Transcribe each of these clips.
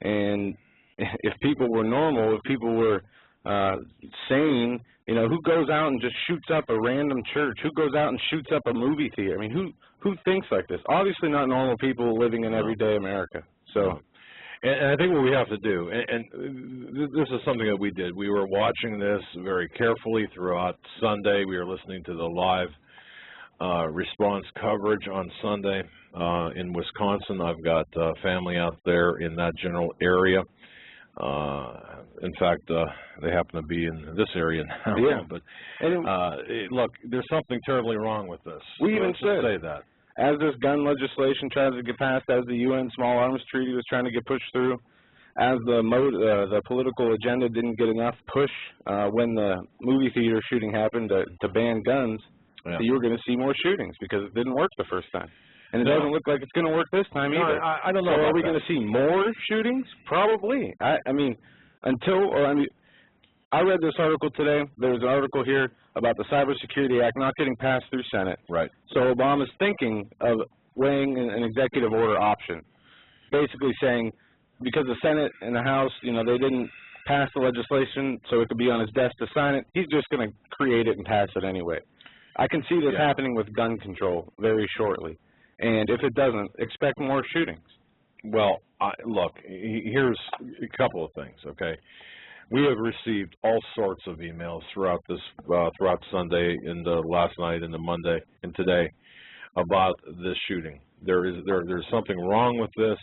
and if people were normal, if people were sane, you know, who goes out and just shoots up a random church? Who goes out and shoots up a movie theater? I mean, who thinks like this? Obviously not normal people living in everyday America. So, and I think what we have to do, and this is something that we did. We were watching this very carefully throughout Sunday. We were listening to the live response coverage on Sunday in Wisconsin. I've got family out there in that general area. In fact, they happen to be in this area now. Yeah. But look, there's something terribly wrong with this. We even say that. As this gun legislation tries to get passed, as the UN Small Arms Treaty was trying to get pushed through, as the political agenda didn't get enough push when the movie theater shooting happened to ban guns, so you were going to see more shootings because it didn't work the first time. And it doesn't look like it's going to work this time either. I don't know. So are we going to see more shootings? Probably. I mean, I read this article today. There's an article here about the Cybersecurity Act not getting passed through Senate. Right. So Obama's thinking of weighing an executive order option, basically saying because the Senate and the House, you know, they didn't pass the legislation so it could be on his desk to sign it, he's just going to create it and pass it anyway. I can see this happening with gun control very shortly. And if it doesn't, expect more shootings. Well, look, here's a couple of things, okay? We have received all sorts of emails throughout this, throughout Sunday and last night and the Monday and today about this shooting. There's something wrong with this.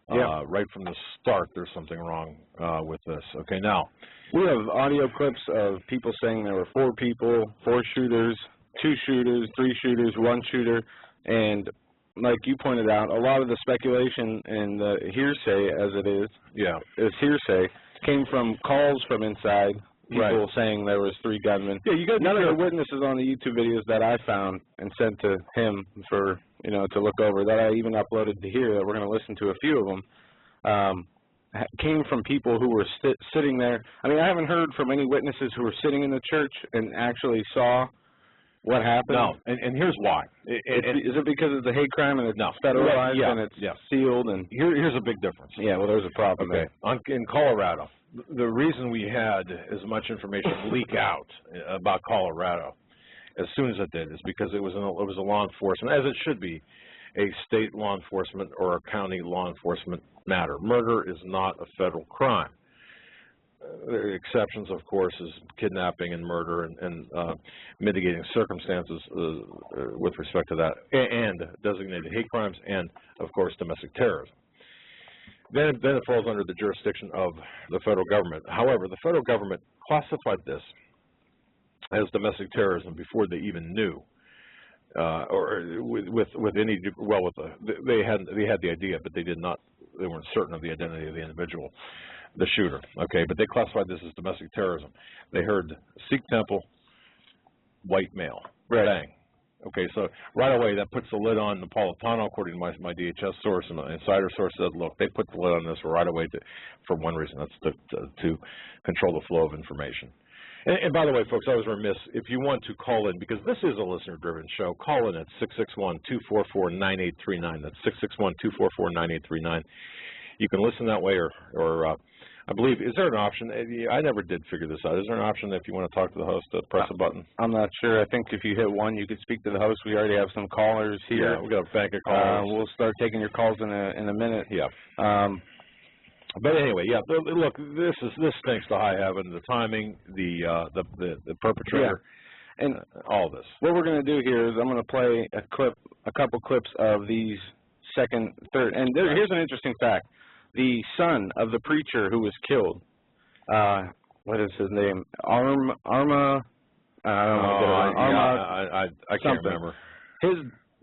Right from the start, there's something wrong with this. Okay, now we have audio clips of people saying there were 4 people, 4 shooters, 2 shooters, 3 shooters, 1 shooter, and like you pointed out, a lot of the speculation and the hearsay, as it is hearsay, came from calls from inside, people saying there was 3 gunmen. Yeah, you got none of the witnesses on the YouTube videos that I found and sent to him for, you know, to look over, that I even uploaded to here, that we're going to listen to a few of them, came from people who were sitting there. I mean, I haven't heard from any witnesses who were sitting in the church and actually saw what happened. No, and here's why. Is it because it's a hate crime and it's federalized and it's sealed? And here's a big difference. Yeah, well, there's a problem there. In Colorado, the reason we had as much information leak out about Colorado as soon as it did is because it was a law enforcement, as it should be, a state law enforcement or a county law enforcement matter. Murder is not a federal crime. There are exceptions, of course, is kidnapping and murder and mitigating circumstances with respect to that, and designated hate crimes, and, of course, domestic terrorism. Then it falls under the jurisdiction of the federal government. However, the federal government classified this as domestic terrorism before they even knew, or with any, well, they had the idea, but they weren't certain of the identity of the individual, the shooter. Okay, but they classified this as domestic terrorism. They heard Sikh temple, white male, bang. Okay, so right away that puts the lid on Napolitano, according to my DHS source, and an insider source said, look, they put the lid on this right away for one reason, that's to control the flow of information. And by the way, folks, I was remiss, if you want to call in, because this is a listener-driven show, call in at 661-244-9839. That's 661-244-9839. You can listen that way, or I believe, is there an option? I never did figure this out. Is there an option if you want to talk to the host to press a button? I'm not sure. I think if you hit 1, you could speak to the host. We already have some callers here. Yeah, we've got a bank of callers. We'll start taking your calls in a minute. Yeah. But anyway, yeah. Look, this stinks to high heaven. The timing, the perpetrator, and all this. What we're going to do here is I'm going to play a couple clips of these second, third, and here's an interesting fact. The son of the preacher who was killed, what is his name? Arma. I don't know. I can't remember. His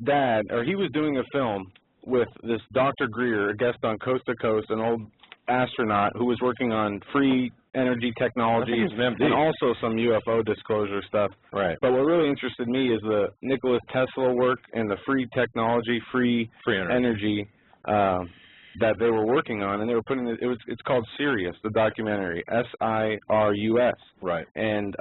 dad, or he was doing a film with this Dr. Greer, a guest on Coast to Coast, an old astronaut who was working on free energy technology and also some UFO disclosure stuff. Right. But what really interested me is the Nikola Tesla work and the free technology, free energy that they were working on, and they were putting it's called Sirius, the documentary, S-I-R-U-S. Right. And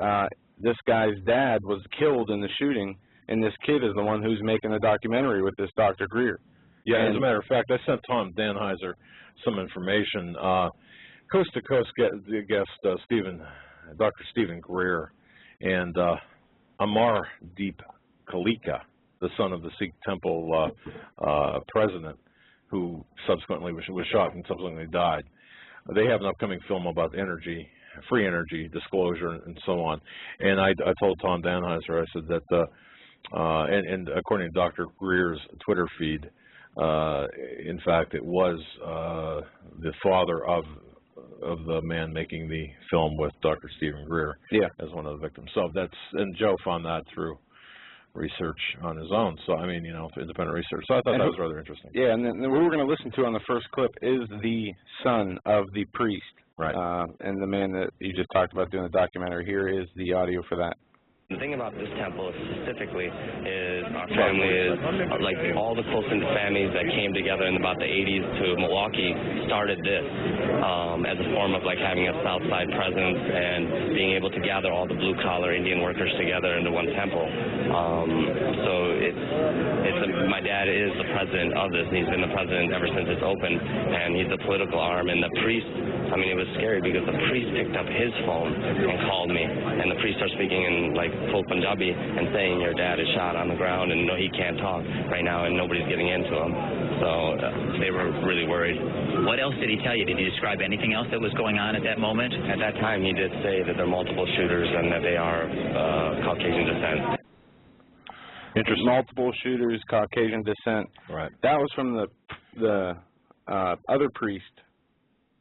this guy's dad was killed in the shooting, and this kid is the one who's making the documentary with this Dr. Greer. Yeah, as a matter of fact, I sent Tom Danheiser some information. Coast to Coast guest Dr. Stephen Greer, and Amar Deep Kalika, the son of the Sikh temple president, who subsequently was shot and subsequently died. They have an upcoming film about energy, free energy disclosure, and so on. And I told Tom Danheiser, I said that, and according to Dr. Greer's Twitter feed, in fact, it was the father of the man making the film with Dr. Stephen Greer as one of the victims. So that's, and Joe found that through research on his own. So, I mean, you know, independent research. So I thought that was rather interesting. Yeah, and then what we're going to listen to on the first clip is the son of the priest. Right. And the man that you just talked about doing the documentary. Here is the audio for that. The thing about this temple specifically is our family is, like all the close-knit families that came together in about the 80s to Milwaukee started this as a form of like having a South Side presence and being able to gather all the blue-collar Indian workers together into one temple. So my dad is the president of this, and he's been the president ever since it's opened, and he's the political arm. And the priest, I mean, it was scary because the priest picked up his phone and called me, and the priest started speaking in like full Punjabi and saying your dad is shot on the ground and no, he can't talk right now and nobody's getting into him. So they were really worried. What else did he tell you? Did he describe anything else that was going on at that moment? At that time, he did say that there are multiple shooters and that they are Caucasian descent. Interesting. Multiple shooters, Caucasian descent. Right. That was from the other priest,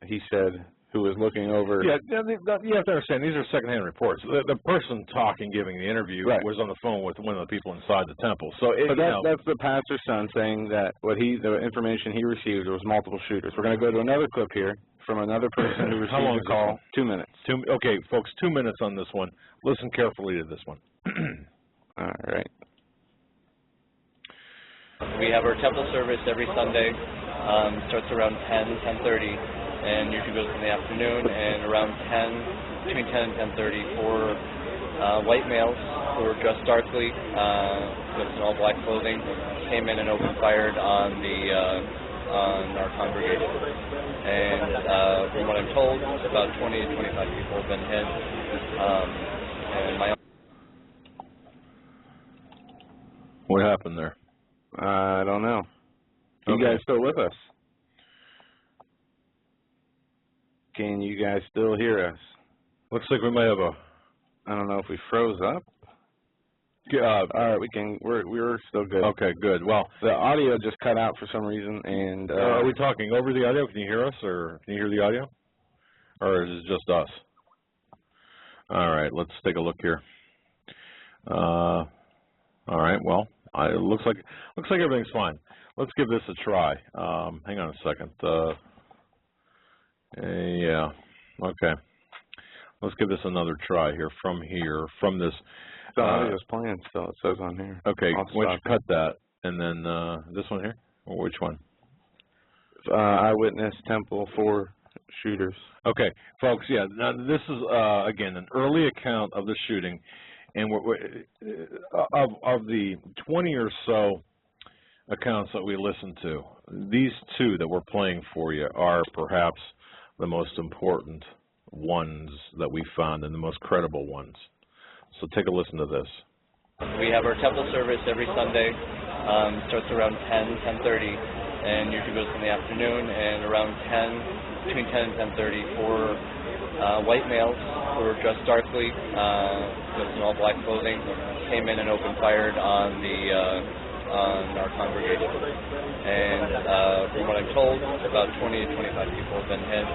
he said, who was looking over. Yeah, you have to understand, these are secondhand reports. The person talking, giving the interview, was on the phone with one of the people inside the temple. So that's the pastor's son saying that the information he received was multiple shooters. We're going to go to another clip here from another person who received a call. 2 minutes. Okay, folks, 2 minutes on this one. Listen carefully to this one. All right. We have our temple service every Sunday. Starts around 10:30. And usually goes in the afternoon, and around between 10 and 10:30 for white males who are dressed darkly, dressed in all black clothing, came in and opened fire on our congregation. And from what I'm told, about 20 to 25 people have been hit. What happened there? I don't know. You guys still with us? Can you guys still hear us? Looks like we may have I don't know if we froze up. All right, we're still good. Okay, good. Well, the audio just cut out for some reason, and are we talking over the audio? Can you hear us, or can you hear the audio, or is it just us? All right, let's take a look here. All right, well, it looks like everything's fine. Let's give this a try. Hang on a second. Yeah, okay. Let's give this another try here from this. The audio's playing still, it says on here. Okay, why don't you cut that, and then this one here, or which one? Eyewitness Temple 4 shooters. Okay, folks, yeah, now this is, again, an early account of the shooting, and of the 20 or so accounts that we listened to, these two that we're playing for you are perhaps the most important ones that we found and the most credible ones. So take a listen to this. We have our temple service every Sunday. Starts around 10:30, and usually goes in the afternoon, and around between 10 and 10:30 for white males who are dressed darkly, dressed in all black clothing, came in and opened fire on our congregation. And from what I'm told, about 20 to 25 people have been hit.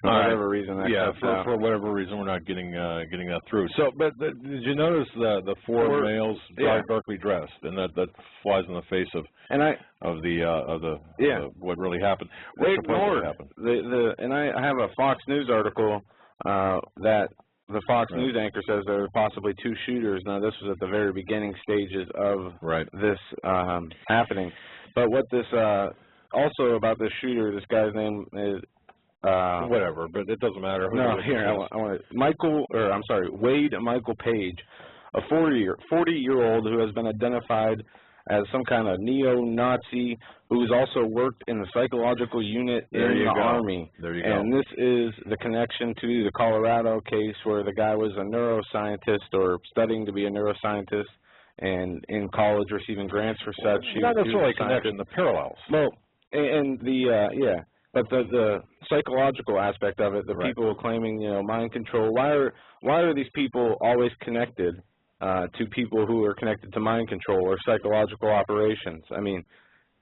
For whatever reason, for whatever reason, we're not getting that through. So, but did you notice the four males darkly dressed, and that flies in the face of what really happened? They ignored and I have a Fox News article that the Fox News anchor says there were possibly 2 shooters. Now, this was at the very beginning stages of this happening. But what this also about this shooter, this guy's name is. Whatever, but it doesn't matter. No, here I want Wade Michael Page. a 40-year-old who has been identified as some kind of neo-Nazi who's also worked in the psychological unit in the Army. There you go. And this is the connection to the Colorado case where the guy was a neuroscientist or studying to be a neuroscientist and in college receiving grants for such. Not necessarily a connection, the parallels. Well, and the, but the psychological aspect of it, the people claiming, you know, mind control, why are these people always connected to people who are connected to mind control or psychological operations? I mean,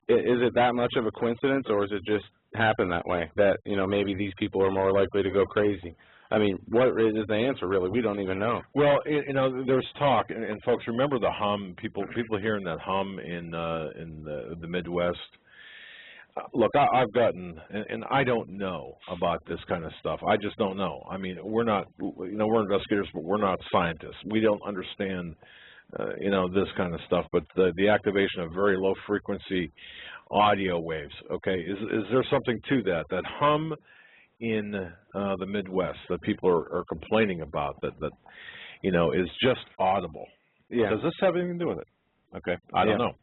is it that much of a coincidence, or is it just happen that way, that, you know, maybe these people are more likely to go crazy? I mean, what is the answer, really? We don't even know. Well, you know, there's talk, and folks, remember the hum, people hearing that hum in the Midwest. Look, I've gotten, and I don't know about this kind of stuff. I just don't know. I mean, we're not, you know, we're investigators, but we're not scientists. We don't understand, you know, this kind of stuff. But the activation of very low frequency audio waves, okay, is there something to that? That hum in the Midwest that people are complaining about that you know, is just audible. Yeah. Does this have anything to do with it? Okay, I don't know.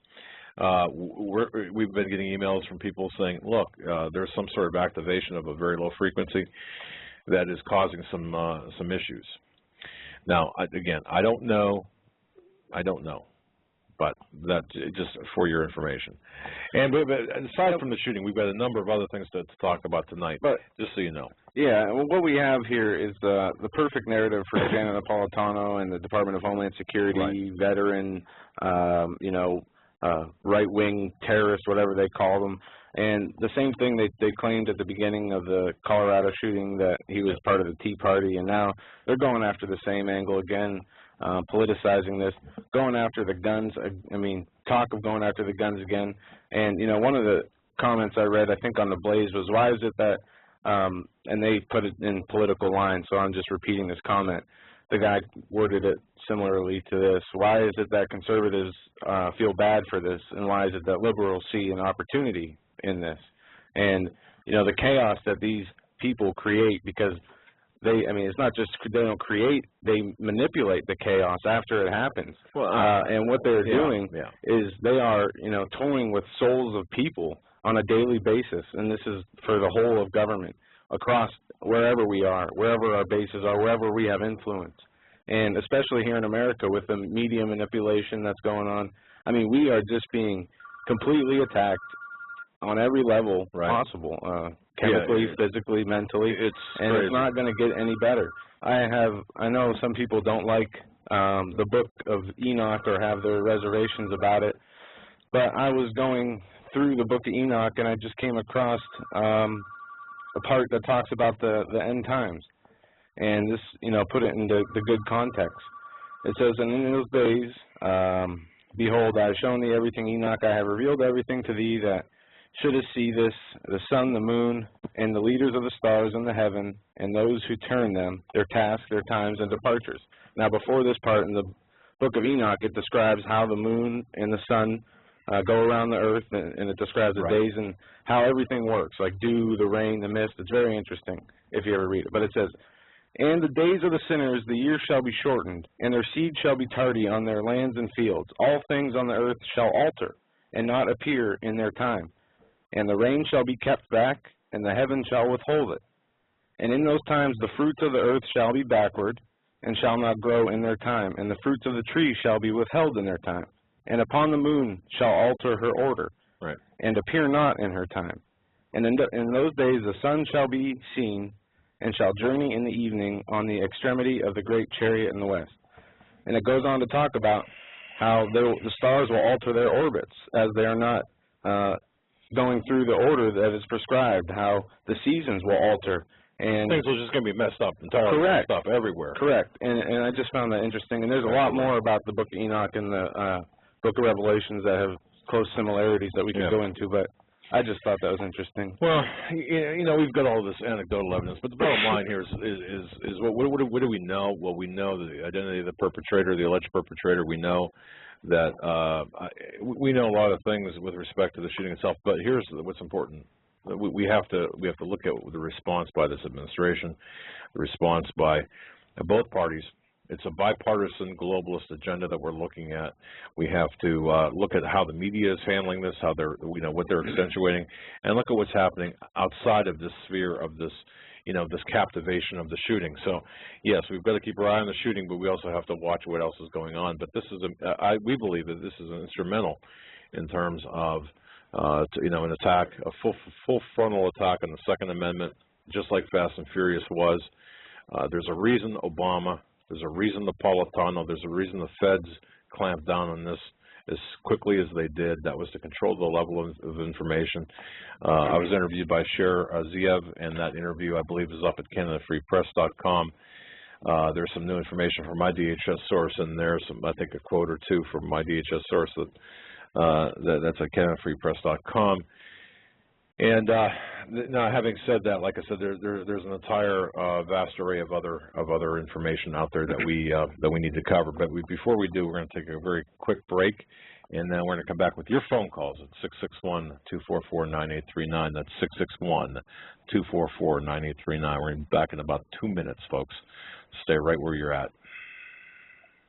We've been getting emails from people saying, look, there's some sort of activation of a very low frequency that is causing some issues. Now, again, I don't know, but that's just for your information. And aside from the shooting, we've got a number of other things to talk about tonight, but just so you know. Yeah, well, what we have here is the perfect narrative for Janet Napolitano and the Department of Homeland Security, veteran, you know, right-wing terrorists, whatever they call them. And the same thing they claimed at the beginning of the Colorado shooting, that he was part of the Tea Party, and now they're going after the same angle again, politicizing this, going after the guns. I mean, talk of going after the guns again. And, you know, one of the comments I read, I think on the Blaze, was, why is it that, and they put it in political lines, so I'm just repeating this comment. The guy worded it similarly to this. Why is it that conservatives feel bad for this, and why is it that liberals see an opportunity in this? And, you know, the chaos that these people create, because I mean, it's not just they don't create, they manipulate the chaos after it happens. Well, and what they're doing is they are, you know, toying with souls of people on a daily basis, and this is for the whole of government, across wherever we are, wherever our bases are, wherever we have influence. And especially here in America with the media manipulation that's going on, I mean, we are just being completely attacked on every level possible, chemically, physically, mentally, it's not going to get any better. I know some people don't like the Book of Enoch or have their reservations about it, but I was going through the Book of Enoch and I just came across a part that talks about the end times, and this, you know, put it into the good context. It says, and in those days, behold, I have shown thee everything, Enoch, I have revealed everything to thee that shouldest see this, the sun, the moon, and the leaders of the stars in the heaven, and those who turn them, their tasks, their times, and departures. Now, before this part in the Book of Enoch, it describes how the moon and the sun go around the earth, and it describes the days and how everything works, like dew, the rain, the mist. It's very interesting if you ever read it. But it says, and the days of the sinners, the years shall be shortened, and their seed shall be tardy on their lands and fields. All things on the earth shall alter, and not appear in their time. And the rain shall be kept back, and the heaven shall withhold it. And in those times the fruits of the earth shall be backward, and shall not grow in their time. And the fruits of the trees shall be withheld in their time. And upon the moon shall alter her order, and appear not in her time. And in those days the sun shall be seen, and shall journey in the evening on the extremity of the great chariot in the west. And it goes on to talk about how the stars will alter their orbits as they are not going through the order that is prescribed, how the seasons will alter. And things are just going to be messed up entirely. Correct. Stuff everywhere. Correct. And I just found that interesting. And there's a lot more about the Book of Enoch and the Book of Revelations that have close similarities that we can go into, but I just thought that was interesting. Well, you know, we've got all this anecdotal evidence, but the bottom line here is what do we know? Well, we know the identity of the perpetrator, the alleged perpetrator. We know that we know a lot of things with respect to the shooting itself, but here's what's important. We have to look at the response by this administration, the response by both parties, It's a bipartisan globalist agenda that we're looking at. We have to look at how the media is handling this, how they're, what they're accentuating, and look at what's happening outside of this sphere of this, this captivation of the shooting. So, yes, we've got to keep our eye on the shooting, but we also have to watch what else is going on. But this is, we believe that this is an instrumental in terms of, an attack, a full frontal attack on the Second Amendment, just like Fast and Furious was. There's a reason Obama. There's a reason the Napolitano, there's a reason the feds clamped down on this as quickly as they did. That was to control the level of information. I was interviewed by Cher Ziev, and that interview, I believe, is up at CanadaFreePress.com. There's some new information from my DHS source, and there's some, I think, a quote or two from my DHS source that's at CanadaFreePress.com. And now, having said that, like I said, there's an entire vast array of other information out there that we need to cover. But before we do, we're going to take a very quick break, and then we're going to come back with your phone calls at 661-244-9839. That's 661-244-9839. We're back in about 2 minutes, folks. Stay right where you're at.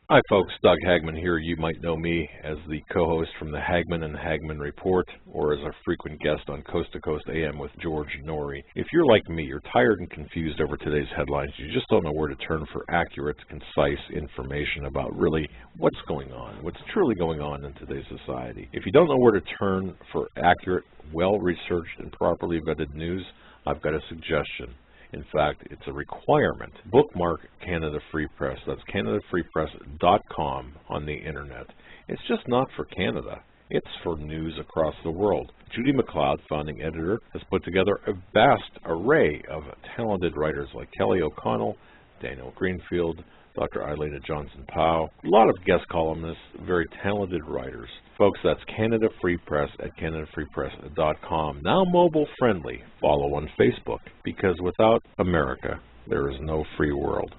Hi folks, Doug Hagmann here. You might know me as the co-host from the Hagmann and Hagmann Report, or as a frequent guest on Coast to Coast AM with George Norrie. If you're like me, you're tired and confused over today's headlines. You just don't know where to turn for accurate, concise information about really what's going on, what's truly going on in today's society. If you don't know where to turn for accurate, well-researched, and properly vetted news, I've got a suggestion. In fact, it's a requirement. Bookmark Canada Free Press. That's CanadaFreePress.com on the internet. It's just not for Canada. It's for news across the world. Judy McLeod, founding editor, has put together a vast array of talented writers like Kelly O'Connell, Daniel Greenfield, Dr. Eileen Johnson-Powell, a lot of guest columnists, very talented writers. Folks, that's Canada Free Press at CanadaFreePress.com. Now mobile friendly. Follow on Facebook, because without America, there is no free world.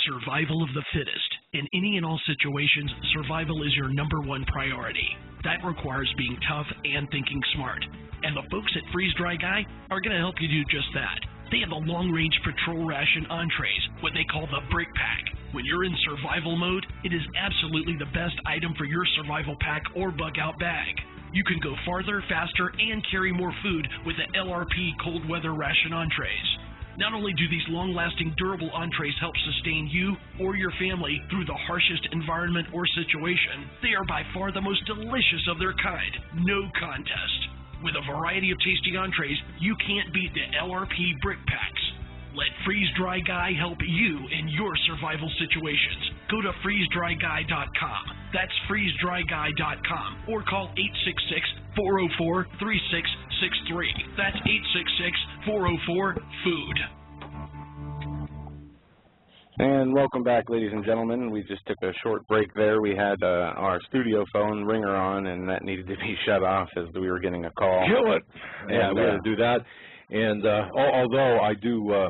Survival of the fittest. In any and all situations, survival is your #1 priority. That requires being tough and thinking smart. And the folks at Freeze Dry Guy are going to help you do just that. They have the long-range patrol ration entrees, what they call the Brick Pack. When you're in survival mode, it is absolutely the best item for your survival pack or bug-out bag. You can go farther, faster, and carry more food with the LRP cold weather ration entrees. Not only do these long-lasting, durable entrees help sustain you or your family through the harshest environment or situation, they are by far the most delicious of their kind. No contest. With a variety of tasty entrees, you can't beat the LRP Brick Packs. Let Freeze Dry Guy help you in your survival situations. Go to freezedryguy.com. That's freezedryguy.com, or call 866-404-3663. That's 866-404-FOOD. And welcome back, ladies and gentlemen. We just took a short break there. We had our studio phone ringer on, and that needed to be shut off as we were getting a call. Kill it! Yeah, we had to do that. And although I do,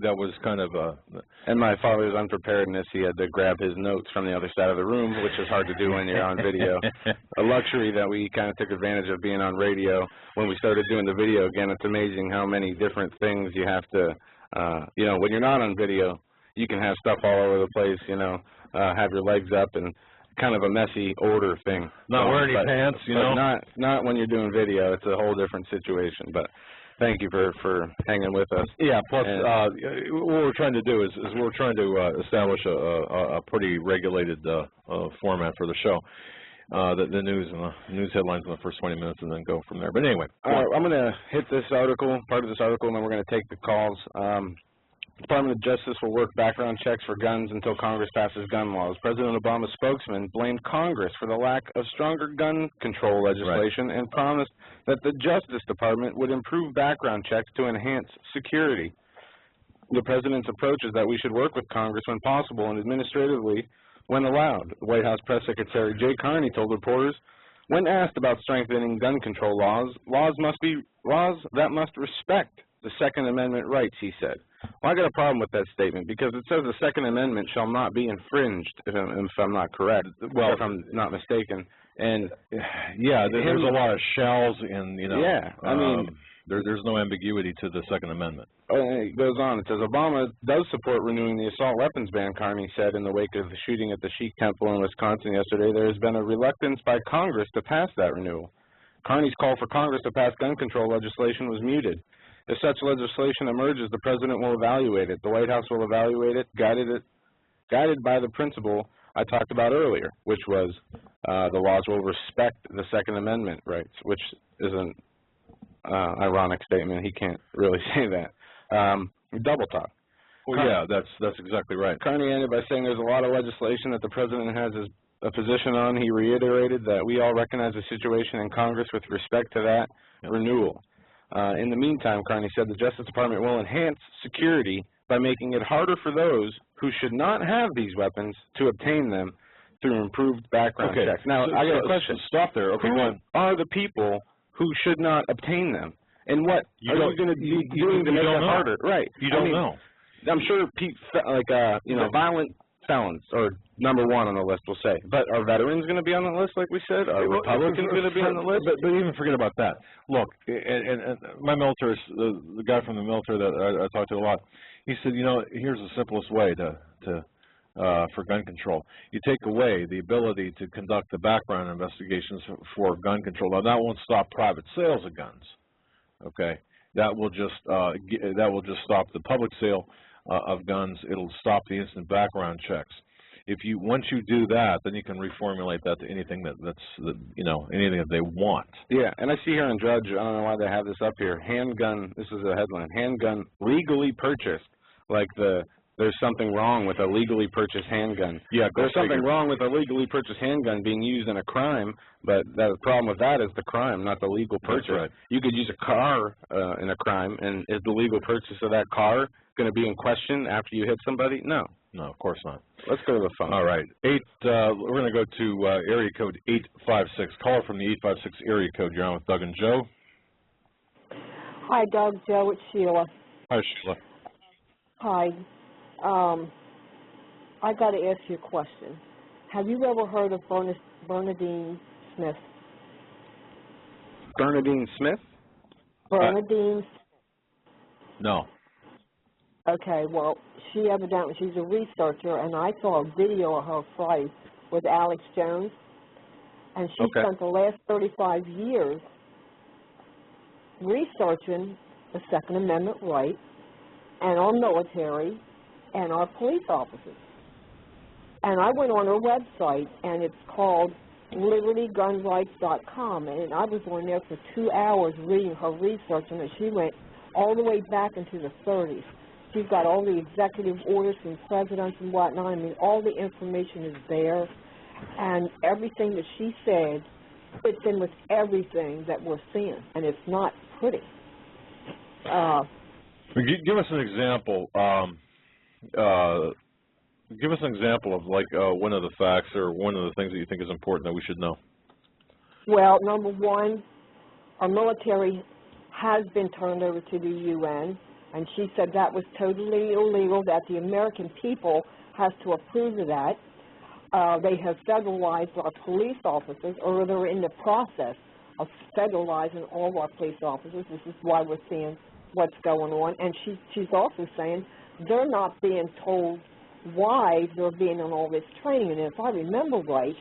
that was kind of and my father's unpreparedness, he had to grab his notes from the other side of the room, which is hard to do when you're on video. A luxury that we kind of took advantage of being on radio. When we started doing the video again, it's amazing how many different things you have to, when you're not on video, you can have stuff all over the place, have your legs up and kind of a messy order thing. Not wearing any pants, Not when you're doing video. It's a whole different situation. But thank you for hanging with us. Yeah, plus what we're trying to do is we're trying to establish a pretty regulated format for the show. The news and the news headlines in the first 20 minutes and then go from there. But anyway. I'm going to hit this article, part of this article, and then we're going to take the calls. Department of Justice will work background checks for guns until Congress passes gun laws. President Obama's spokesman blamed Congress for the lack of stronger gun control legislation and promised that the Justice Department would improve background checks to enhance security. The president's approach is that we should work with Congress when possible and administratively when allowed. The White House Press Secretary Jay Carney told reporters, when asked about strengthening gun control laws must be laws that must respect the Second Amendment rights, he said. Well, I got a problem with that statement because it says the Second Amendment shall not be infringed, if I'm not correct, well, if I'm not mistaken. And yeah, there's a lot of shells in, Yeah, I mean, There's no ambiguity to the Second Amendment. It goes on. It says, Obama does support renewing the assault weapons ban, Carney said in the wake of the shooting at the Sikh temple in Wisconsin yesterday. There has been a reluctance by Congress to pass that renewal. Carney's call for Congress to pass gun control legislation was muted. If such legislation emerges, the president will evaluate it. The White House will evaluate it, guided by the principle I talked about earlier, which was the laws will respect the Second Amendment rights, which is an ironic statement. He can't really say that. Double talk. Well, yeah, that's exactly right. Carney ended by saying there's a lot of legislation that the president has a position on. He reiterated that we all recognize the situation in Congress with respect to that renewal. In the meantime, Carney said the Justice Department will enhance security by making it harder for those who should not have these weapons to obtain them through improved background checks. Now, I got a question. Stop there. Okay, who are the people who should not obtain them? And what are you going to be doing to make it harder? Right. You don't know. I'm sure violent felons are number one on the list, we'll say. But are veterans going to be on the list, like we said? Are Republicans going to be on the list? But even forget about that. Look, and my military, the guy from the military that I talked to a lot, he said, here's the simplest way for gun control. You take away the ability to conduct the background investigations for gun control. Now, that won't stop private sales of guns. Okay, that will just stop the public sale of guns. It'll stop the instant background checks. Once you do that, then you can reformulate that to anything anything that they want. Yeah, and I see here on Judge, I don't know why they have this up here. Handgun. This is a headline. Handgun legally purchased. Like there's something wrong with a legally purchased handgun. Yeah, there's something wrong with a legally purchased handgun being used in a crime, but the problem with that is the crime, not the legal purchase. That's right. You could use a car in a crime, and is the legal purchase of that car going to be in question after you hit somebody? No. No, of course not. Let's go to the phone. All right. We're going to go to area code 856. Caller from the 856 area code. You're on with Doug and Joe. Hi, Doug. Joe, it's Sheila. Hi, Sheila. Hi. I got to ask you a question. Have you ever heard of Bernadine Smith? Bernadine Smith? Bernadine. No. Okay, well, she's a researcher, and I saw a video of her Friday with Alex+Jones, and she spent the last 35 years researching the Second Amendment right and our military and our police officers. And I went on her website, and it's called libertygunrights.com, and I was on there for 2 hours reading her research, and she went all the way back into the 30s. She's got all the executive orders from presidents and whatnot. I mean, all the information is there, and everything that she said fits in with everything that we're seeing, and it's not pretty. Give us an example. Give us an example of one of the facts or one of the things that you think is important that we should know. Well, number one, our military has been turned over to the UN, and she said that was totally illegal, that the American people has to approve of that. They have federalized our police officers, or they're in the process of federalizing all of our police officers. This is why we're seeing what's going on. And she's also saying they're not being told why they're being on all this training. And if I remember right,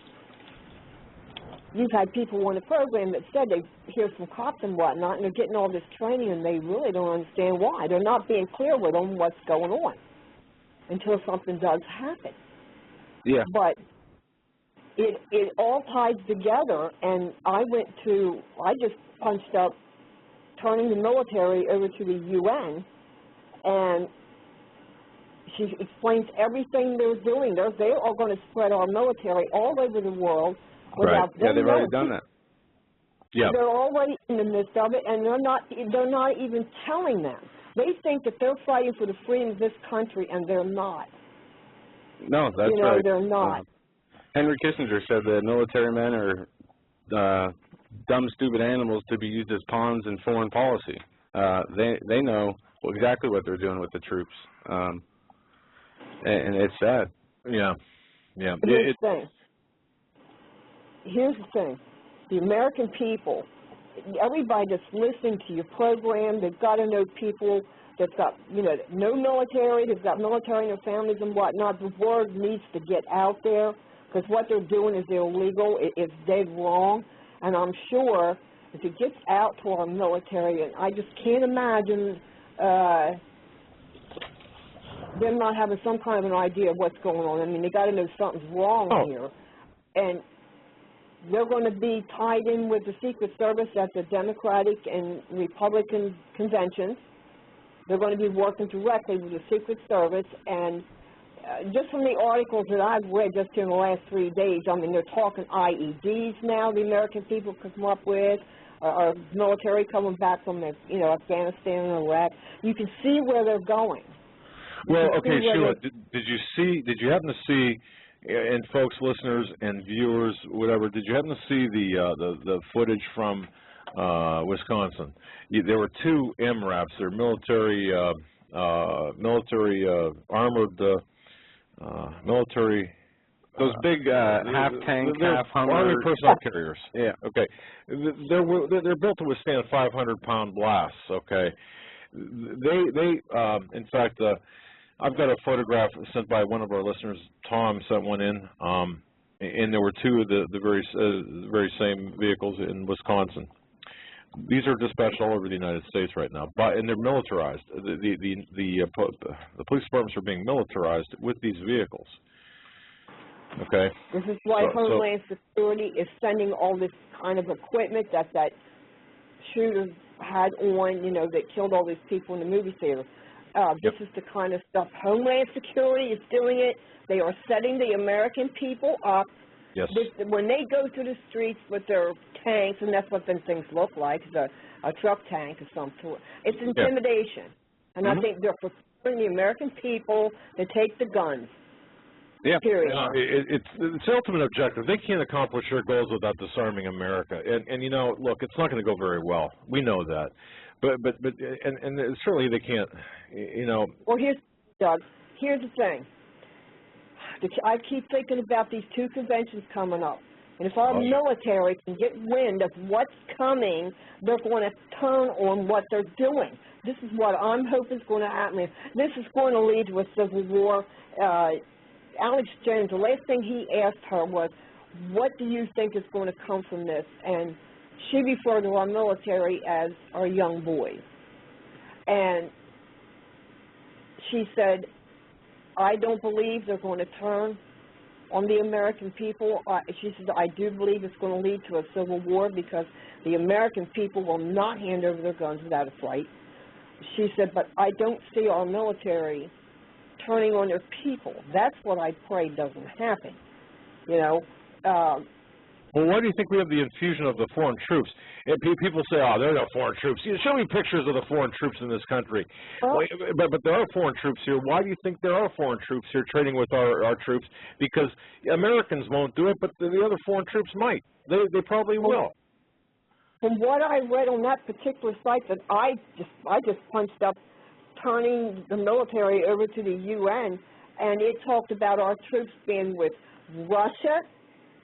you've had people on the program that said they hear from cops and whatnot, and they're getting all this training, and they really don't understand why. They're not being clear with them what's going on until something does happen. Yeah. But it all ties together, and I just punched up turning the military over to the UN, and she explains everything they're doing. They are going to spread our military all over the world. Right. Yeah, they've already done that. Yeah. They're already in the midst of it, and they're not even telling them. They think that they're fighting for the freedom of this country, and they're not. No, that's right. They're not. Henry Kissinger said that military men are dumb, stupid animals to be used as pawns in foreign policy. They know exactly what they're doing with the troops, and it's sad. Yeah. Yeah. Here's the thing. The American people everybody that's listening to your program, they've got to know people that's got, no military, they've got military in their families and whatnot. The word needs to get out there, because what they're doing is illegal. It's dead wrong. And I'm sure if it gets out to our military, and I just can't imagine them not having some kind of an idea of what's going on. I mean, they got to know something's wrong here. And they're going to be tied in with the Secret Service at the Democratic and Republican conventions. They're going to be working directly with the Secret Service. And just from the articles that I've read just in the last 3 days, I mean, they're talking IEDs now, the American people could come up with, our military coming back from, Afghanistan and Iraq. You can see where they're going. Well, okay, Sheila, did you happen to see, and folks, listeners, and viewers, whatever, did you happen to see the footage from Wisconsin? There were two MRAPs. They're military armored military. Those big half tank, half Hummer army personnel carriers. Yeah. Okay. They're built to withstand 500-pound blasts. Okay. In fact, I've got a photograph sent by one of our listeners. Tom sent one in, and there were two of the very same vehicles in Wisconsin. These are dispatched all over the United States right now, and they're militarized. The police departments are being militarized with these vehicles. Okay. This is why Homeland Security is sending all this kind of equipment that shooter had on, that killed all these people in the movie theater. This is the kind of stuff Homeland Security is doing it. They are setting the American people up. Yes. When they go to the streets with their tanks, and that's what them things look like, a truck tank of some sort, it's intimidation. And I think they're preparing the American people to take the guns. Yeah, period. It's the ultimate objective. They can't accomplish their goals without disarming America. And look, it's not going to go very well. We know that. But certainly they can't, Well, Doug, here's the thing. I keep thinking about these two conventions coming up. And if our military can get wind of what's coming, they're going to turn on what they're doing. This is what I'm hoping is going to happen. This is going to lead to a civil war. Alex+Jones, the last thing he asked her was, what do you think is going to come from this? And she referred to our military as our young boys. And she said, I don't believe they're going to turn on the American people. She said, I do believe it's going to lead to a civil war because the American people will not hand over their guns without a fight. She said, but I don't see our military turning on their people. That's what I pray doesn't happen, Well, why do you think we have the infusion of the foreign troops? And people say, oh, there are no foreign troops. Show me pictures of the foreign troops in this country. But there are foreign troops here. Why do you think there are foreign troops here trading with our troops? Because Americans won't do it, but the other foreign troops might. They probably will. From what I read on that particular site that I just punched up, turning the military over to the UN, and it talked about our troops being with Russia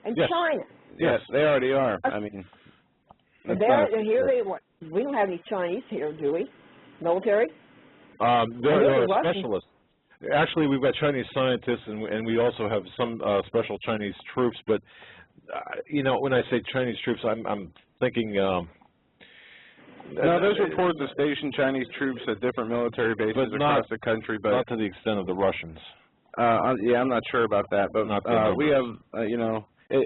and China. Yes, they already are. I mean, we don't have any Chinese here, do we? Military? They're specialists. Actually, we've got Chinese scientists, and we also have some special Chinese troops. But when I say Chinese troops, I'm thinking. No, there's reports of stationed Chinese troops at different military bases across the country, but not to the extent of the Russians. Yeah, I'm not sure about that, but we have,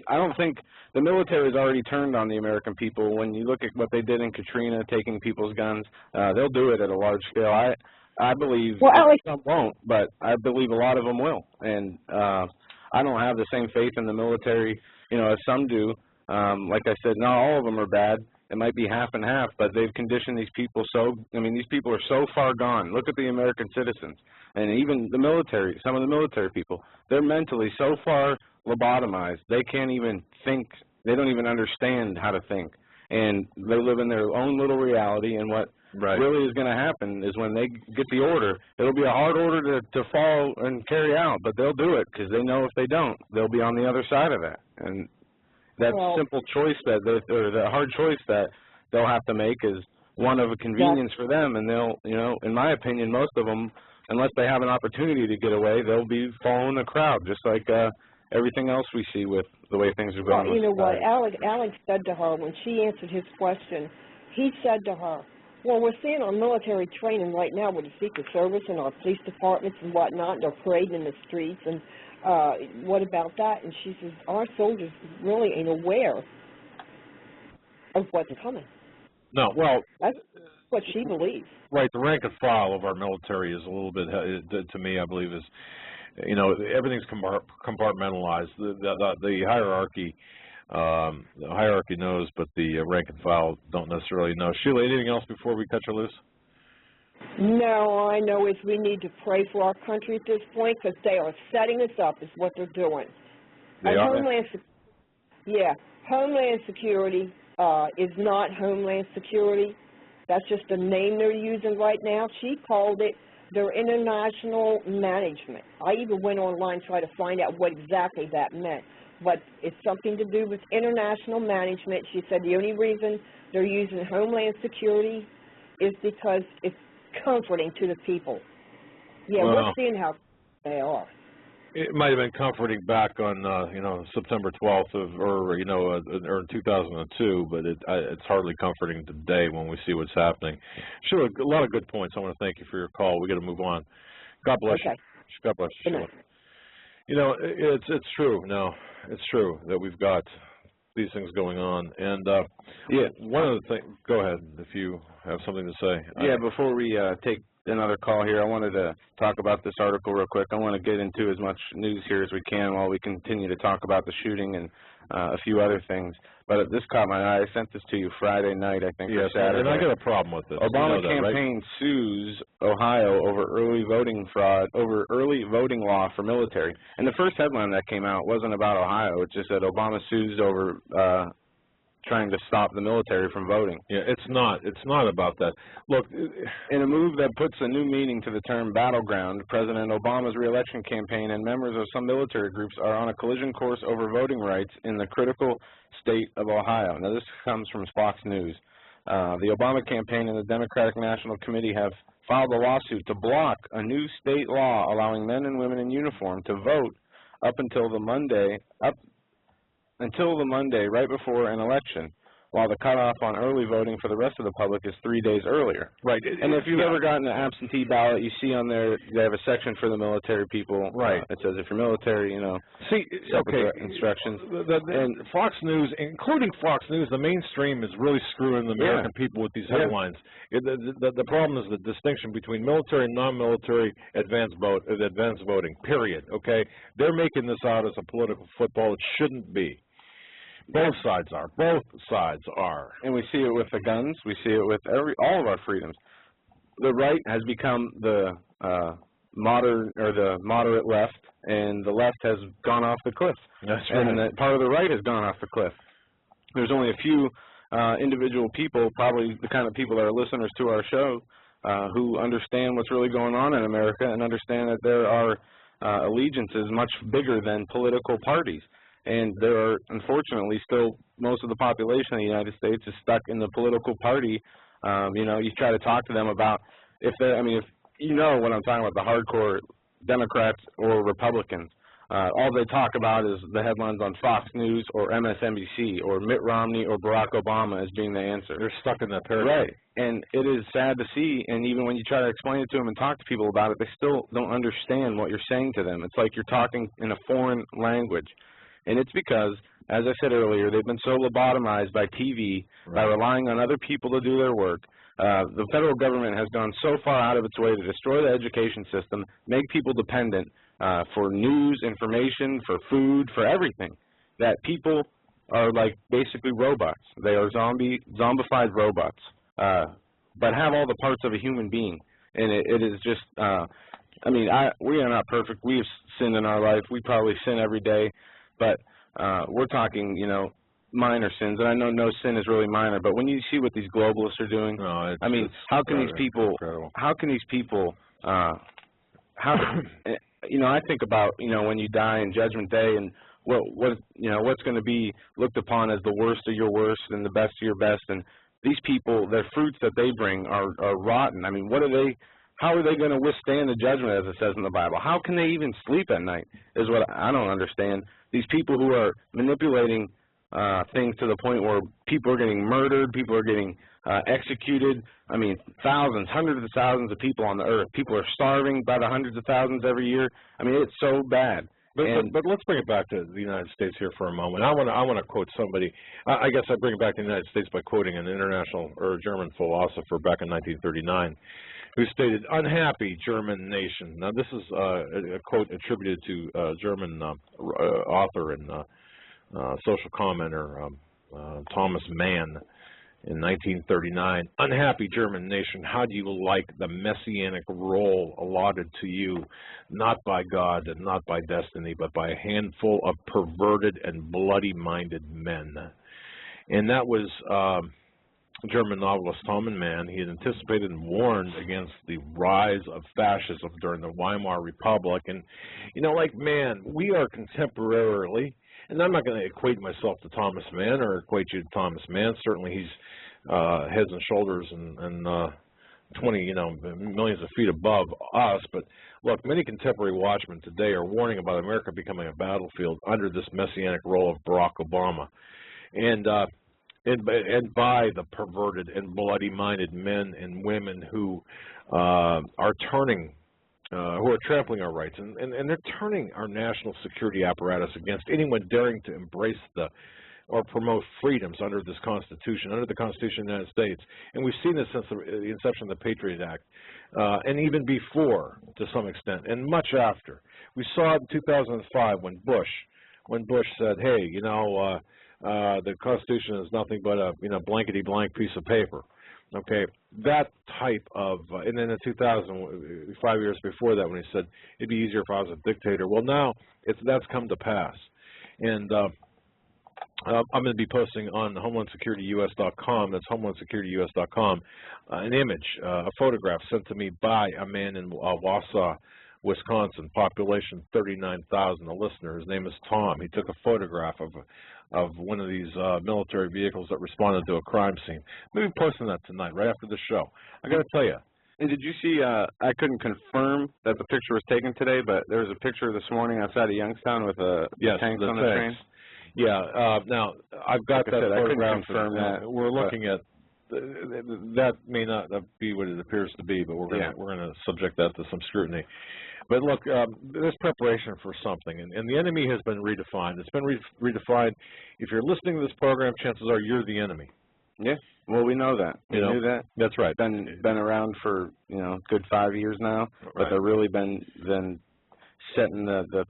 I don't think the military has already turned on the American people. When you look at what they did in Katrina, taking people's guns, they'll do it at a large scale. I believe some won't, but I believe a lot of them will. And I don't have the same faith in the military, as some do. Like I said, not all of them are bad. It might be half and half, but they've conditioned these people these people are so far gone. Look at the American citizens, and even the military, some of the military people, they're mentally so far lobotomized, they can't even think, they don't even understand how to think. And they live in their own little reality, and what really is going to happen is when they get the order, it'll be a hard order to follow and carry out, but they'll do it because they know if they don't, they'll be on the other side of that. And that simple choice or the hard choice that they'll have to make is one of a convenience for them, and they'll, you know, in my opinion, most of them, unless they have an opportunity to get away, they'll be following the crowd, just like everything else we see with the way things are going. Well, you know what, Alex said to her when she answered his question, he said to her, well, we're seeing our military training right now with the Secret Service and our police departments and whatnot. They're parading in the streets, and what about that? And she says, our soldiers really ain't aware of what's coming. No, well, that's what she believes. Right, the rank and file of our military is a little bit, to me, I believe, is, you know, everything's compartmentalized. The hierarchy, knows, but the rank and file don't necessarily know. Sheila, anything else before we cut you loose? No, all I know is we need to pray for our country at this point because they are setting us up is what they're doing. They are? Homeland Security is not Homeland Security. That's just the name they're using right now. She called it their international management. I even went online and tried to find out what exactly that meant. But it's something to do with international management. She said the only reason they're using Homeland Security is because it's comforting to the people. Yeah, well, we're seeing how they are. It might have been comforting back on, you know, September 12th or in 2002, but it's hardly comforting today when we see what's happening. Sure, a lot of good points. I want to thank you for your call. We got to move on. God bless you. God bless you, Sheila. You know, it's true. No, it's true that we've got these things going on, and one of the things. Go ahead if you have something to say. Yeah, before we take another call here, I wanted to talk about this article real quick. I want to get into as much news here as we can while we continue to talk about the shooting and a few other things. But this caught my eye. I sent this to you Friday night, I think, or Saturday. And I got a problem with this. Obama campaign sues Ohio over early voting fraud, over early voting law for military. And the first headline that came out wasn't about Ohio. It just said Obama sues over trying to stop the military from voting. Yeah, it's not about that. Look, in a move that puts a new meaning to the term battleground, President Obama's re-election campaign and members of some military groups are on a collision course over voting rights in the critical state of Ohio. Now, this comes from Fox News. The Obama campaign and the Democratic National Committee have filed a lawsuit to block a new state law allowing men and women in uniform to vote up until the Monday right before an election, while the cutoff on early voting for the rest of the public is 3 days earlier. Right. And if you've ever gotten an absentee ballot, you see on there they have a section for the military people. Right. It says if you're military, you know, instructions. And Fox News, including Fox News, the mainstream is really screwing the American people with these headlines. The problem is the distinction between military and non-military advanced voting, period, okay? They're making this out as a political football. It shouldn't be. Both sides are. And we see it with the guns. We see it with all of our freedoms. The right has become the moderate left, and the left has gone off the cliff. That's right. And part of the right has gone off the cliff. There's only a few individual people, probably the kind of people that are listeners to our show, who understand what's really going on in America and understand that there are allegiances much bigger than political parties. And there are, unfortunately, still most of the population of the United States is stuck in the political party. You know, you try to talk to them about if you know what I'm talking about, the hardcore Democrats or Republicans. All they talk about is the headlines on Fox News or MSNBC or Mitt Romney or Barack Obama as being the answer. They're stuck in that paradigm. Right. And it is sad to see, and even when you try to explain it to them and talk to people about it, they still don't understand what you're saying to them. It's like you're talking in a foreign language. And it's because, as I said earlier, they've been so lobotomized by TV, by relying on other people to do their work. The federal government has gone so far out of its way to destroy the education system, make people dependent for news, information, for food, for everything, that people are like basically robots. They are zombified robots, but have all the parts of a human being. And it is just, we are not perfect. We have sinned in our life. We probably sin every day. But we're talking, you know, minor sins, and I know no sin is really minor. But when you see what these globalists are doing, how can these people? You know, I think about, you know, when you die in Judgment Day, and what's going to be looked upon as the worst of your worst and the best of your best, and these people, their fruits that they bring are rotten. I mean, what are they? How are they going to withstand the judgment, as it says in the Bible? How can they even sleep at night is what I don't understand. These people who are manipulating things to the point where people are getting murdered, people are getting executed. I mean, thousands, hundreds of thousands of people on the earth. People are starving by the hundreds of thousands every year. I mean, it's so bad. But let's bring it back to the United States here for a moment. I want to quote somebody. I guess I bring it back to the United States by quoting an international or German philosopher back in 1939, who stated, "Unhappy German nation." Now, this is a quote attributed to a German author and social commenter Thomas Mann in 1939. "Unhappy German nation, how do you like the messianic role allotted to you, not by God and not by destiny, but by a handful of perverted and bloody-minded men?" And that was German novelist Thomas Mann. He had anticipated and warned against the rise of fascism during the Weimar Republic. And, you know, like, man, we are contemporarily, and I'm not going to equate myself to Thomas Mann or equate you to Thomas Mann. Certainly he's heads and shoulders and 20, millions of feet above us. But look, many contemporary watchmen today are warning about America becoming a battlefield under this messianic role of Barack Obama. And by the perverted and bloody-minded men and women who are turning, who are trampling our rights, and they're turning our national security apparatus against anyone daring to embrace or promote freedoms under this Constitution, under the Constitution of the United States. And we've seen this since the inception of the Patriot Act, and even before, to some extent, and much after. We saw it in 2005 when Bush said, "Hey, the Constitution is nothing but a blankety-blank piece of paper." Okay, that type of, and then in 2000, 5 years before that, when he said it'd be easier if I was a dictator. Well, now that's come to pass, and I'm going to be posting on HomelandSecurityUS.com. That's HomelandSecurityUS.com. An image, a photograph sent to me by a man in Wausau, Wisconsin, population 39,000. A listener. His name is Tom. He took a photograph of one of these military vehicles that responded to a crime scene. Maybe posting that tonight, right after the show. I got to tell you. And did you see, I couldn't confirm that the picture was taken today, but there was a picture this morning outside of Youngstown with tanks on the train. Yeah. Now, I've got that photograph. I couldn't confirm that. We're looking at, that may not be what it appears to be, but we're going to subject that to some scrutiny. But look, there's preparation for something, and the enemy has been redefined. It's been redefined. If you're listening to this program, chances are you're the enemy. Yeah. Well, we know that. We knew that. That's right. Been around for good 5 years now, but they've really been setting the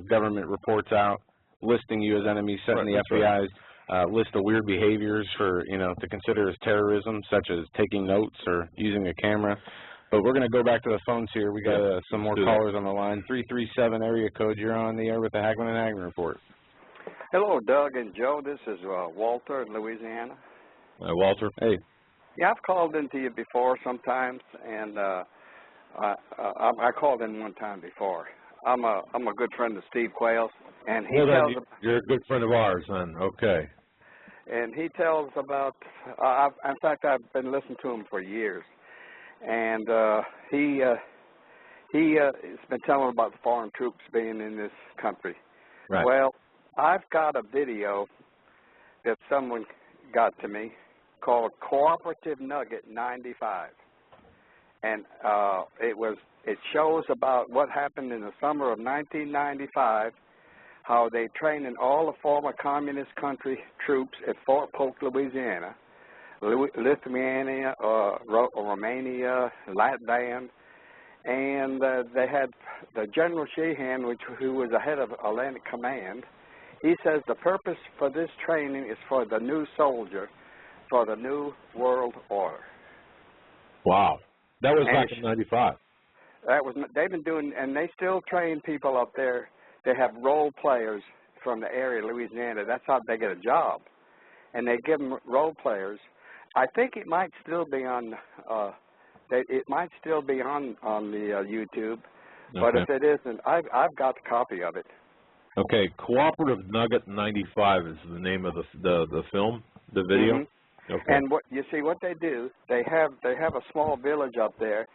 government reports out, listing you as enemies, setting the FBI's list of weird behaviors for to consider as terrorism, such as taking notes or using a camera. But we're going to go back to the phones here. We got some more callers on the line. 337 area code. You're on the air with the Hagmann and Hagmann report. Hello, Doug and Joe. This is Walter in Louisiana. Hi, Walter. Hey. Yeah, I've called into you before sometimes, and I called in one time before. I'm a good friend of Steve Quayle's, and he tells. You're a good friend of ours, then. Okay. And he tells about. In fact, I've been listening to him for years, and he's been telling about the foreign troops being in this country. Right. Well, I've got a video that someone got to me called Cooperative Nugget 95, and it shows about what happened in the summer of 1995, how they trained in all the former communist country troops at Fort Polk, Louisiana, Lithuania, Romania, Latvia, and they had the General Sheehan, who was the head of Atlantic Command. He says the purpose for this training is for the new soldier, for the New World Order. Wow. That was back in 95. They've been doing, and they still train people up there. They have role players from the area of Louisiana. That's how they get a job. And they give them role players. I think it might still be on, the YouTube. But if it isn't, I've got the copy of it. Okay, Cooperative Nugget 95 is the name of the film, the video. Okay. And what you see, what they do, they have a small village up there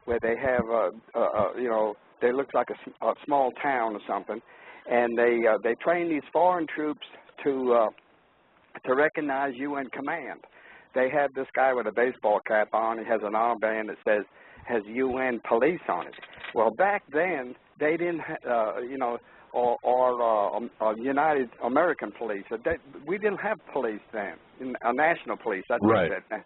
where they have you know, they look like a small town or something, and they train these foreign troops to recognize UN command. They have this guy with a baseball cap on. He has an armband that has UN police on it. Well, back then they didn't, you know, or United American Police. We didn't have police then, national police. That's right. What I said.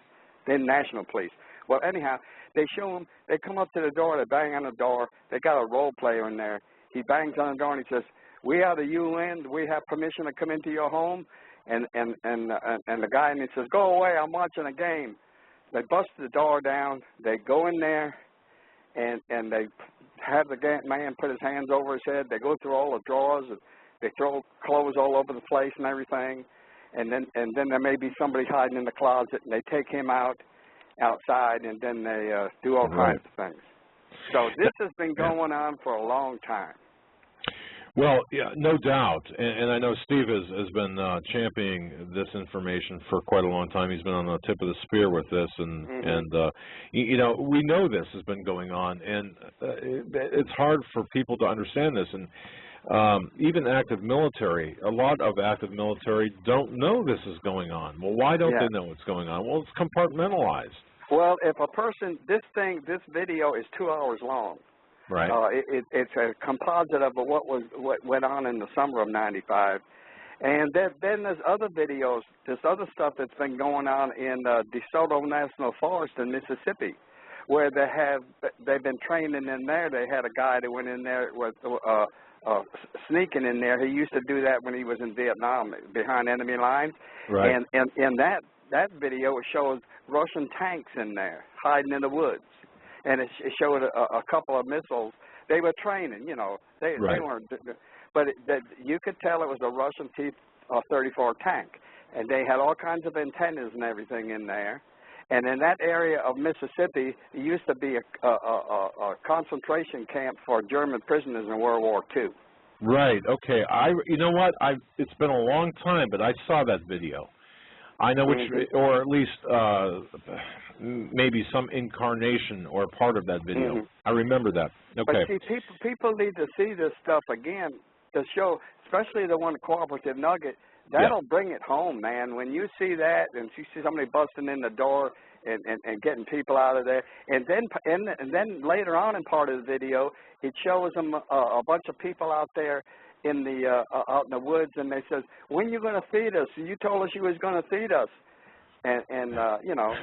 Then national police. Well, anyhow, they show them. They come up to the door. They bang on the door. They got a role player in there. He bangs on the door and he says, "We are the UN. We have permission to come into your home." And the guy in it says, "Go away. I'm watching a game." They bust the door down. They go in there, and they have the man put his hands over his head. They go through all the drawers. And they throw clothes all over the place and everything. And then there may be somebody hiding in the closet, and they take him outside, and then they do all kinds of things. So this has been going on for a long time. Well, yeah, no doubt, and I know Steve has been championing this information for quite a long time. He's been on the tip of the spear with this, and you know, we know this has been going on, and it's hard for people to understand this. And even active military, a lot of active military don't know this is going on. Well, why don't they know what's going on? Well, it's compartmentalized. Well, if a person, this video is 2 hours long. Right. It's a composite of what went on in the summer of '95, and then there's other videos. There's other stuff that's been going on in DeSoto National Forest in Mississippi, where they've been training in there. They had a guy that went in there with sneaking in there. He used to do that when he was in Vietnam behind enemy lines. Right. And in that video, it shows Russian tanks in there hiding in the woods. And it showed a couple of missiles. They were training, you know. They weren't, but you could tell it was a Russian T-34 tank, and they had all kinds of antennas and everything in there. And in that area of Mississippi, it used to be a concentration camp for German prisoners in World War II. Right. Okay. You know what? It's been a long time, but I saw that video. I know which, or at least maybe some incarnation or part of that video. I remember that. Okay. But see, people need to see this stuff again to show, especially the one Cooperative Nugget. That'll bring it home, man. When you see that, and you see somebody busting in the door and getting people out of there, and then later on in part of the video, it shows them a bunch of people out there in the out in the woods, and they says, "When you going to feed us? You told us you was going to feed us," and you know.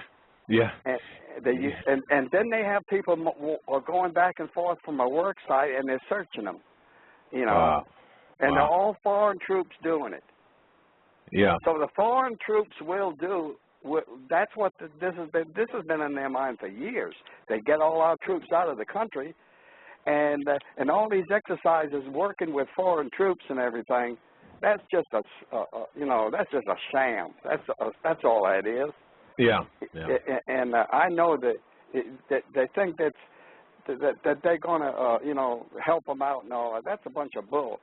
Yeah. And then they have people going back and forth from a work site, and they're searching them, you know. And they're all foreign troops doing it. Yeah. So the foreign troops will do. That's what this has been. This has been in their mind for years. They get all our troops out of the country, and all these exercises working with foreign troops and everything. That's just you know, that's just a sham. That's all that is. Yeah. And I know that they think that they're going to you know, help them out and all that. That's a bunch of bull.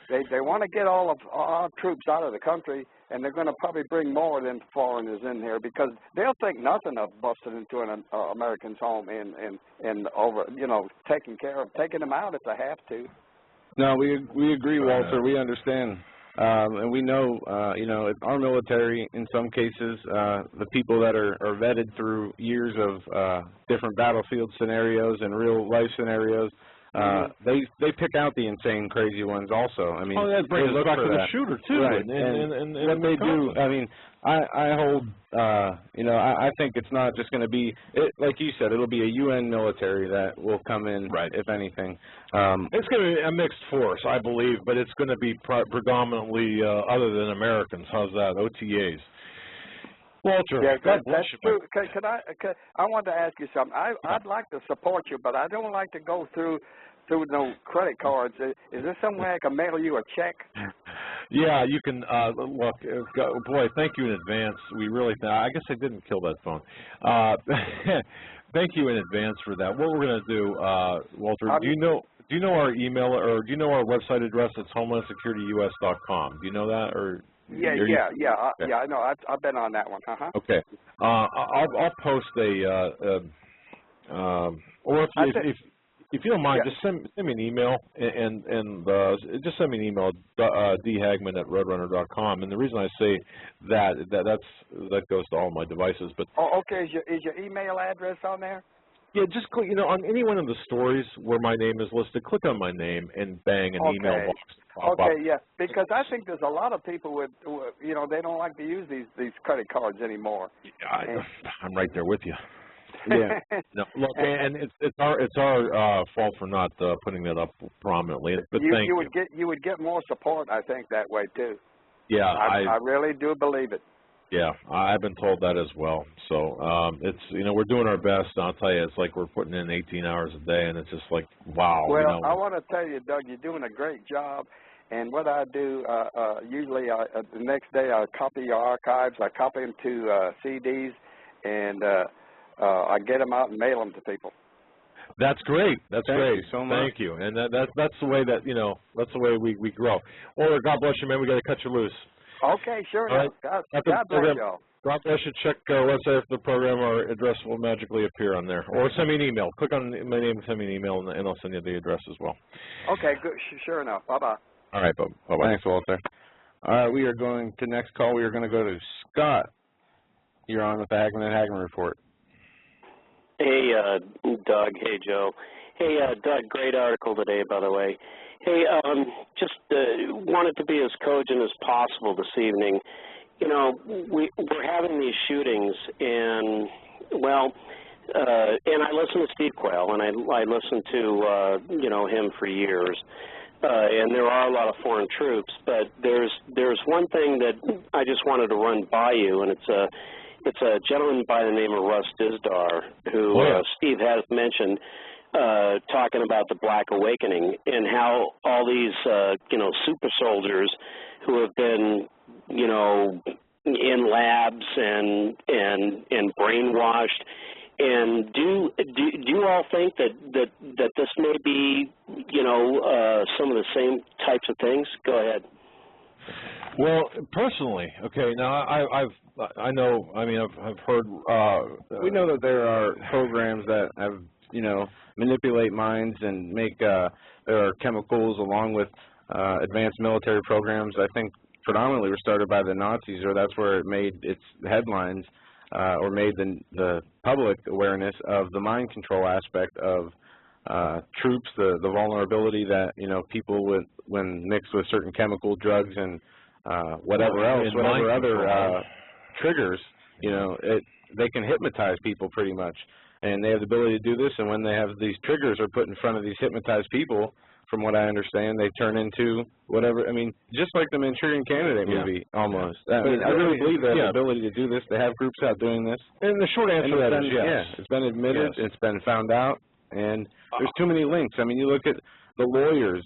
They want to get all of our troops out of the country, and they're going to probably bring more than foreigners in here because they'll think nothing of busting into an American's home and over, you know, taking them out if they have to. No, we agree, Walter. We understand. And we know, you know, our military, in some cases, the people that are vetted through years of different battlefield scenarios and real life scenarios, they pick out the insane, crazy ones also. I mean, that brings us back to the shooter too. Right. And what they do, I mean, I hold, you know, I think it's not just going to be, like you said, it'll be a UN military that will come in, if anything. It's going to be a mixed force, I believe, but it's going to be predominantly other than Americans. How's that? OTAs. Walter, that's true. I wanted to ask you something. I'd like to support you, but I don't like to go through no credit cards. Is there some way I can mail you a check? Yeah, you can. Look, boy, thank you in advance. We really, I guess I didn't kill that phone. Thank you in advance for that. What we're going to do, Walter, do you know our email, or do you know our website address? It's homelandsecurityus.com. Do you know that, or? Yeah, I know. I've been on that one. Okay. I'll post or if you don't mind, just send me an email and just send me an email, dhagman@roadrunner.com. And the reason I say that goes to all my devices. But okay. Is your email address on there? Yeah, just click. On any one of the stories where my name is listed, click on my name and bang, an email box. Okay, yeah, because I think there's a lot of people with, they don't like to use these credit cards anymore. I'm right there with you. Yeah. No, look, and it's our fault for not putting that up prominently. But thank you. You would get more support, I think, that way too. Yeah, I really do believe it. Yeah, I've been told that as well. So it's we're doing our best. I'll tell you, it's like we're putting in 18 hours a day, and it's just like wow. Well, I want to tell you, Doug, you're doing a great job. And what I do usually, the next day I copy your archives. I copy them to CDs, and I get them out and mail them to people. That's great. That's great. Thank you so much. Thank you. And that's the way that that's the way we grow. Well, God bless you, man. We got to cut you loose. Okay, sure. Right. God bless y'all. God bless you. Check website after the program. Our address will magically appear on there. Or send me an email. Click on my name and send me an email, and I'll send you the address as well. Okay, good. Sure enough. Bye-bye. All right, bye-bye. Thanks, Walter. All right, we are going to next call. We are going to go to Scott. You're on with the Hagmann Report. Hey, Doug. Hey, Joe. Hey, Doug, great article today, by the way. Hey, just wanted to be as cogent as possible this evening. We're having these shootings, and, well, and I listen to Steve Quayle, and I listened to, him for years. And there are a lot of foreign troops, but there's one thing that I just wanted to run by you, and it's a gentleman by the name of Russ Dizdar, who Steve has mentioned, talking about the Black Awakening and how all these super soldiers who have been in labs and brainwashed. And do you all think that this may be some of the same types of things? Go ahead. Well, personally, okay. Now I've heard. We know that there are programs that have manipulate minds and make there are chemicals along with advanced military programs. I think predominantly were started by the Nazis, or that's where it made its headlines. Or made the public awareness of the mind control aspect of troops, the vulnerability that people with when mixed with certain chemical drugs and whatever other triggers, they can hypnotize people pretty much, and they have the ability to do this. And when they have these triggers are put in front of these hypnotized people, from what I understand, they turn into whatever. I mean, just like the Manchurian Candidate movie, almost. I really believe they have the ability to do this. They have groups out doing this. And the short answer to that is yes. Yeah, it's been admitted. Yes. It's been found out. And there's too many links. I mean, you look at the lawyers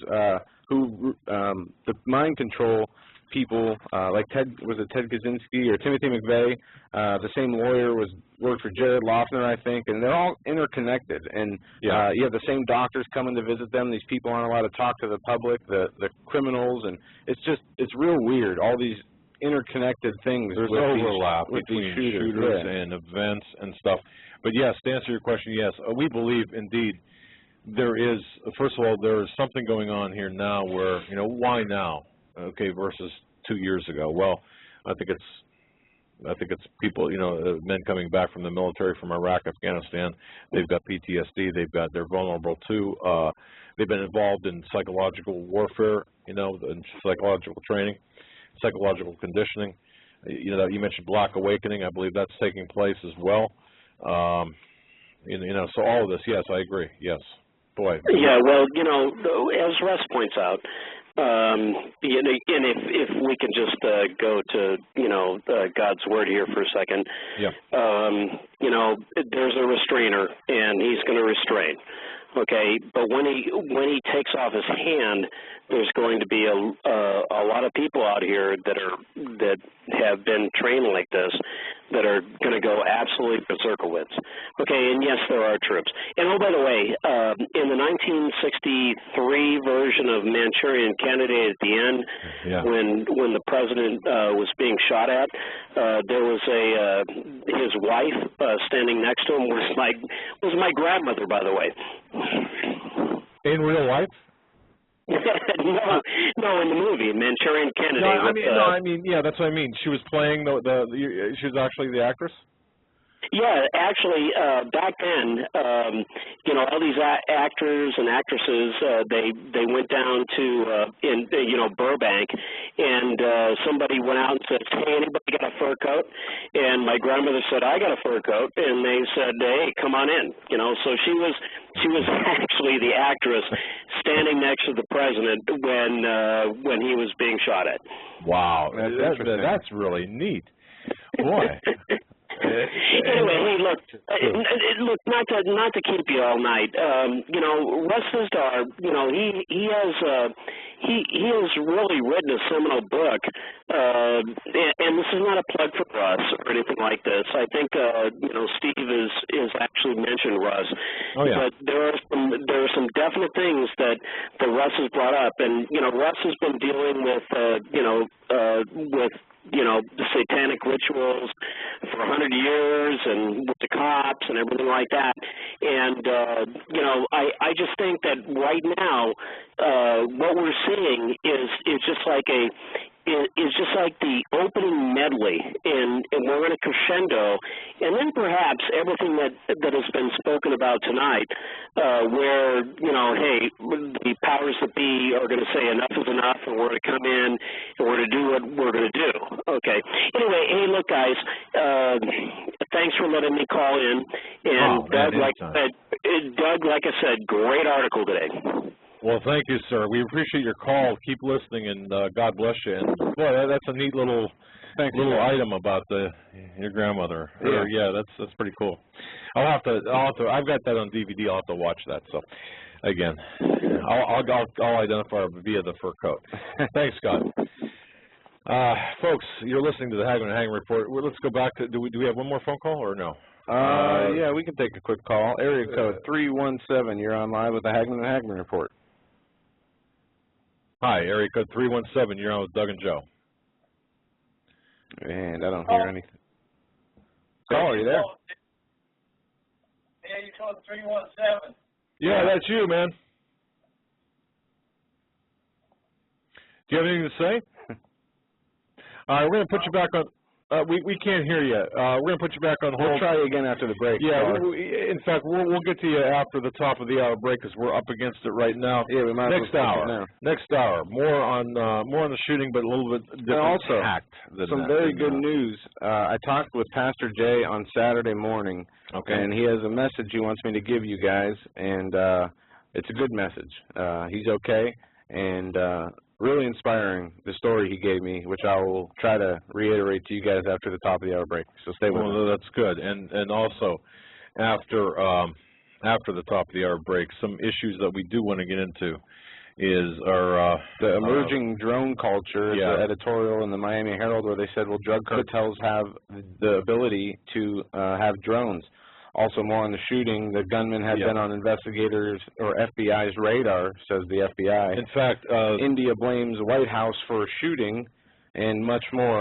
who the mind control people, like Ted Kaczynski or Timothy McVeigh. The same lawyer worked for Jared Loughner, I think, and they're all interconnected. And you have the same doctors coming to visit them. These people aren't allowed to talk to the public, the criminals, and it's real weird. All these interconnected things. There's overlap between shooters and events and stuff. But yes, to answer your question, yes, we believe indeed there is. First of all, there is something going on here now where why now? Okay, versus 2 years ago. Well, I think it's people, men coming back from the military from Iraq, Afghanistan. They've got PTSD. They're vulnerable to. They've been involved in psychological warfare, and psychological training, psychological conditioning. You mentioned Black Awakening. I believe that's taking place as well. So all of this, yes, I agree. Yes, boy. Yeah, well, as Russ points out. And if we can just go to God's word here for a second, there's a restrainer, and he's going to restrain. okay? But when he takes off his hand, there's going to be a lot of people out here that have been trained like this that are going to go absolutely berserker with. Okay, and yes, there are troops. And oh, by the way, in the 1963 version of Manchurian Candidate at the end, when the president was being shot at, there was his wife standing next to him was my grandmother, by the way. In real life? no, in the movie Manchurian Candidate. I mean, yeah, that's what I mean. She was playing she was actually the actress. Yeah, actually, back then, all these actors and actresses, they went down to Burbank, and somebody went out and said, "Hey, anybody got a fur coat?" And my grandmother said, "I got a fur coat," and they said, "Hey, come on in." So she was actually the actress standing next to the president when he was being shot at. Wow, that's really neat, boy. Anyway, hey, look, not to keep you all night. Russ Isdar, he has really written a seminal book, and this is not a plug for Russ or anything like this. I think Steve is actually mentioned Russ. Oh, yeah. But there are some definite things that Russ has brought up, and Russ has been dealing with the satanic rituals for 100 years and with the cops and everything like that. And, I just think that right now what we're seeing is just like the opening medley, and we're in a crescendo, and then perhaps everything that has been spoken about tonight, where, hey, the powers that be are going to say enough is enough, and we're going to come in, and we're going to do what we're going to do. Okay. Anyway, hey, look, guys, thanks for letting me call in, and Doug, like I said, great article today. Well, thank you, sir. We appreciate your call. Keep listening, and God bless you. And boy, that's a neat little item about your grandmother. Yeah, that's pretty cool. I've got that on DVD. I'll have to watch that. So, again, I'll identify her via the fur coat. Thanks, Scott. Folks, you're listening to the Hagmann and Hagmann Report. Well, let's go back to. Do we have one more phone call or no? Yeah, we can take a quick call. Area code 317. You're on live with the Hagmann and Hagmann Report. Hi, area code 317. You're on with Doug and Joe. And I don't hear anything. Call, are you there? Yeah, you called 317. Yeah, that's you, man. Do you have anything to say? All right, we're going to put you back on. We can't hear you. We're going to put you back on hold. We'll try you again after the break. Yeah, in fact, we'll get to you after the top of the hour break because we're up against it right now. Yeah, we might next hour. Next hour, more on the shooting, but a little bit different. And also, some very good news. I talked with Pastor Jay on Saturday morning, and he has a message he wants me to give you guys, and it's a good message. He's okay, and really inspiring, the story he gave me, which I will try to reiterate to you guys after the top of the hour break. So stay with me. Well, that's good. And also, after the top of the hour break, some issues that we do want to get into is our the emerging drone culture. Yeah. The editorial in the Miami Herald where they said, well, drug cartels have the ability to have drones. Also, more on the shooting, the gunman had been on investigators or FBI's radar, says the FBI. In fact, India blames White House for shooting, and much more.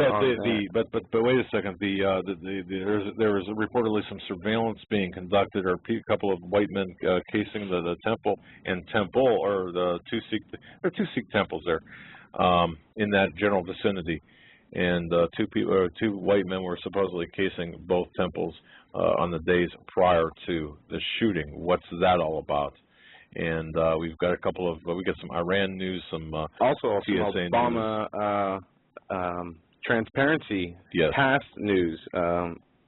But wait a second. There was reportedly some surveillance being conducted, or a couple of white men casing the temple and temple, or the two Sikh temples there, in that general vicinity, and two white men were supposedly casing both temples on the days prior to the shooting. What's that all about? And we've got we got some Iran news, some also TSA some Obama transparency past news.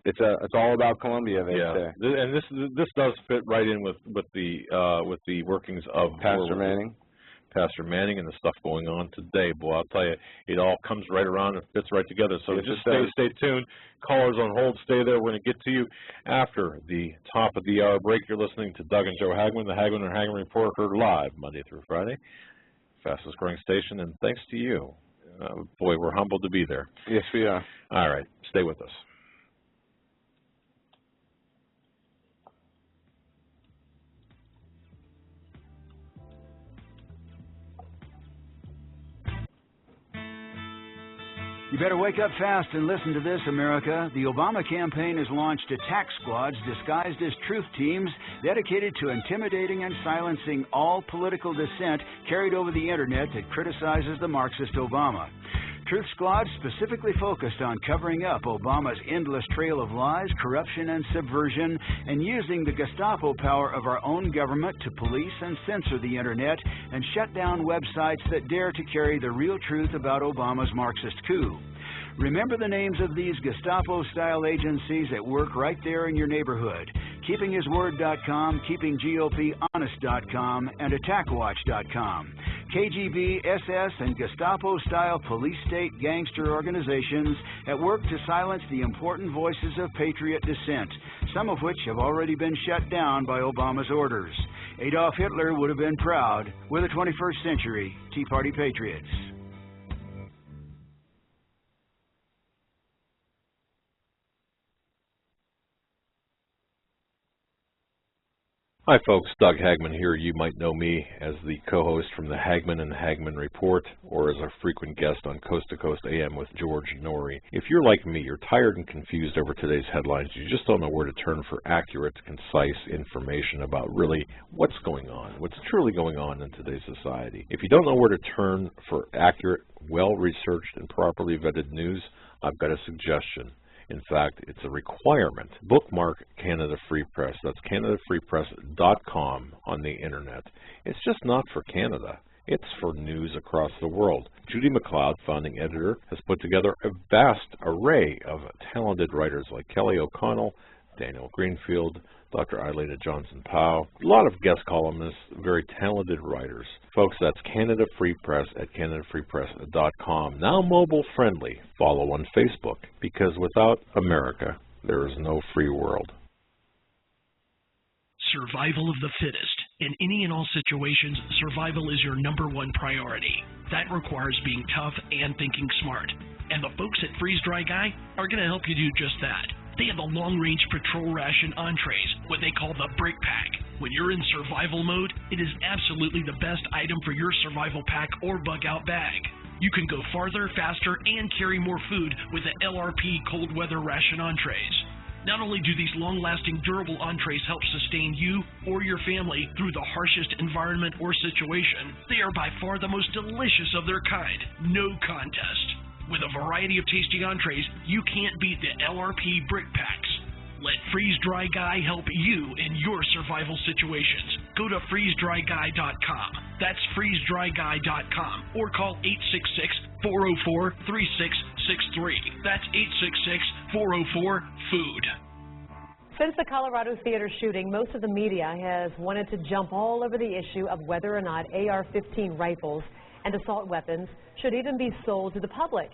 It's all about Colombia, they say. And this does fit right in with the workings of Pastor Manning. Pastor Manning and the stuff going on today. Boy, I'll tell you, it all comes right around and fits right together. So just stay tuned. Callers on hold, stay there. We're going to get to you after the top of the hour break. You're listening to Doug and Joe Hagmann, the Hagmann and Hagmann Report, heard live Monday through Friday. Fastest growing station, and thanks to you. Boy, we're humbled to be there. Yes, we are. All right, stay with us. You better wake up fast and listen to this, America. The Obama campaign has launched attack squads disguised as truth teams dedicated to intimidating and silencing all political dissent carried over the Internet that criticizes the Marxist Obama. Truth squads specifically focused on covering up Obama's endless trail of lies, corruption, and subversion, and using the Gestapo power of our own government to police and censor the Internet and shut down websites that dare to carry the real truth about Obama's Marxist coup. Remember the names of these Gestapo-style agencies that work right there in your neighborhood: KeepingHisWord.com, KeepingGOPHonest.com, and AttackWatch.com. KGB, SS, and Gestapo-style police-state gangster organizations that work to silence the important voices of patriot dissent, some of which have already been shut down by Obama's orders. Adolf Hitler would have been proud. We're the 21st century Tea Party patriots. Hi folks, Doug Hagmann here. You might know me as the co-host from the Hagmann and Hagmann Report, or as a frequent guest on Coast to Coast AM with George Norrie. If you're like me, you're tired and confused over today's headlines. You just don't know where to turn for accurate, concise information about really what's going on, what's truly going on in today's society. If you don't know where to turn for accurate, well-researched, and properly vetted news, I've got a suggestion. In fact, it's a requirement. Bookmark Canada Free Press. That's CanadaFreePress.com on the Internet. It's just not for Canada. It's for news across the world. Judy McLeod, founding editor, has put together a vast array of talented writers like Kelly O'Connell, Daniel Greenfield, Dr. Eileen Johnson-Powell, a lot of guest columnists, very talented writers. Folks, that's Canada Free Press at CanadaFreePress.com. Now mobile friendly. Follow on Facebook, because without America, there is no free world. Survival of the fittest. In any and all situations, survival is your #1 priority. That requires being tough and thinking smart. And the folks at Freeze Dry Guy are going to help you do just that. They have the long-range patrol ration entrees, what they call the brick pack. When you're in survival mode, it is absolutely the best item for your survival pack or bug-out bag. You can go farther, faster, and carry more food with the LRP cold weather ration entrees. Not only do these long-lasting, durable entrees help sustain you or your family through the harshest environment or situation, they are by far the most delicious of their kind. No contest. With a variety of tasty entrees, you can't beat the LRP brick packs. Let Freeze Dry Guy help you in your survival situations. Go to freezedryguy.com. That's freezedryguy.com, or call 866-404-3663. That's 866-404-FOOD. Since the Colorado theater shooting, most of the media has wanted to jump all over the issue of whether or not AR-15 rifles and assault weapons should even be sold to the public.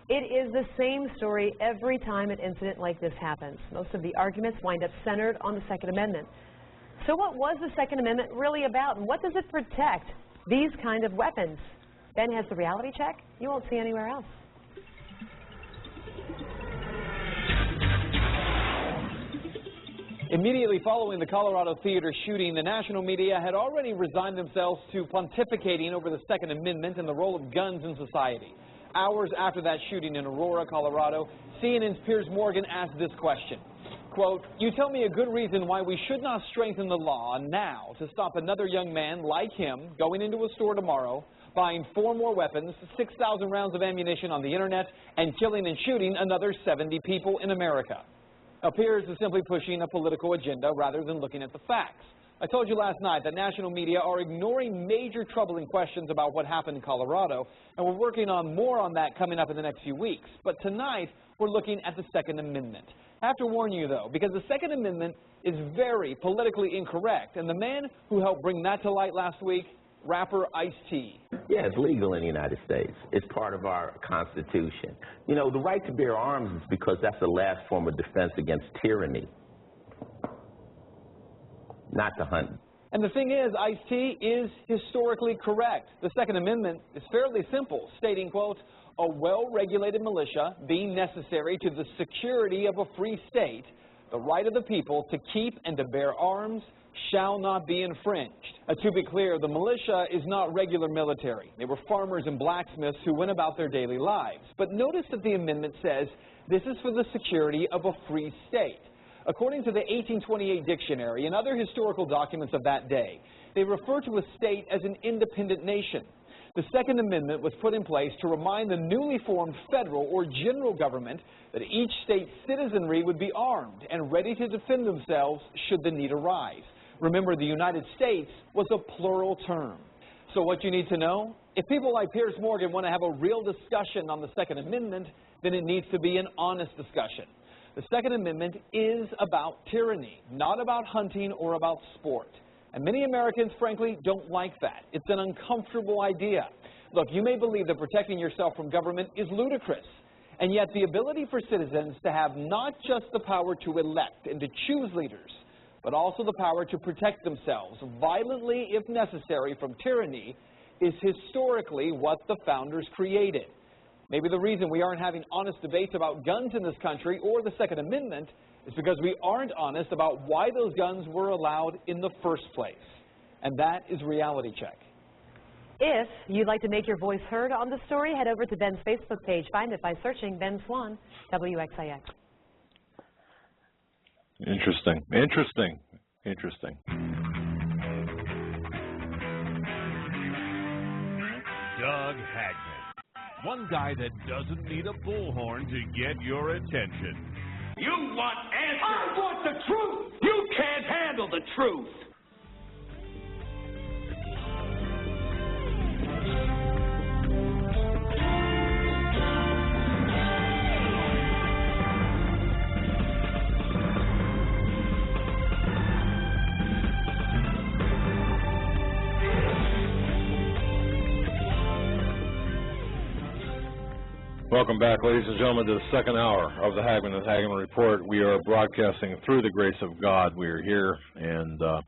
It is the same story every time an incident like this happens. Most of the arguments wind up centered on the Second Amendment. So what was the Second Amendment really about, and what does it protect? These kind of weapons. Ben has the reality check you won't see anywhere else. Immediately following the Colorado theater shooting, the national media had already resigned themselves to pontificating over the Second Amendment and the role of guns in society. Hours after that shooting in Aurora, Colorado, CNN's Piers Morgan asked this question. Quote, "You tell me a good reason why we should not strengthen the law now to stop another young man like him going into a store tomorrow, buying 4 more weapons, 6,000 rounds of ammunition on the Internet, and killing and shooting another 70 people in America." Now, Piers is simply pushing a political agenda rather than looking at the facts. I told you last night that national media are ignoring major troubling questions about what happened in Colorado, and we're working on more on that coming up in the next few weeks. But tonight, we're looking at the Second Amendment. I have to warn you, though, because the Second Amendment is very politically incorrect, and the man who helped bring that to light last week rapper Ice-T. Yeah, it's legal in the United States. It's part of our Constitution. You know, the right to bear arms is because that's the last form of defense against tyranny, not to hunt. And the thing is, Ice-T is historically correct. The Second Amendment is fairly simple, stating, quote, a well-regulated militia being necessary to the security of a free state, the right of the people to keep and to bear arms shall not be infringed. To be clear, the militia is not regular military. They were farmers and blacksmiths who went about their daily lives. But notice that the amendment says this is for the security of a free state. According to the 1828 dictionary and other historical documents of that day, they refer to a state as an independent nation. The Second Amendment was put in place to remind the newly formed federal or general government that each state's citizenry would be armed and ready to defend themselves should the need arise. Remember, the United States was a plural term. So what you need to know? If people like Piers Morgan want to have a real discussion on the Second Amendment, then it needs to be an honest discussion. The Second Amendment is about tyranny, not about hunting or about sport. And many Americans, frankly, don't like that. It's an uncomfortable idea. Look, you may believe that protecting yourself from government is ludicrous, and yet the ability for citizens to have not just the power to elect and to choose leaders, but also the power to protect themselves violently, if necessary, from tyranny is historically what the founders created. Maybe the reason we aren't having honest debates about guns in this country or the Second Amendment is because we aren't honest about why those guns were allowed in the first place. And that is Reality Check. If you'd like to make your voice heard on the story, head over to Ben's Facebook page. Find it by searching Ben Swan, WXIX. Interesting. Interesting. Interesting. Doug Hagmann. One guy that doesn't need a bullhorn to get your attention. You want answers! I want the truth! You can't handle the truth! Welcome back, ladies and gentlemen, to the second hour of the Hagmann and Hagmann Report. We are broadcasting through the grace of God. We are here, and I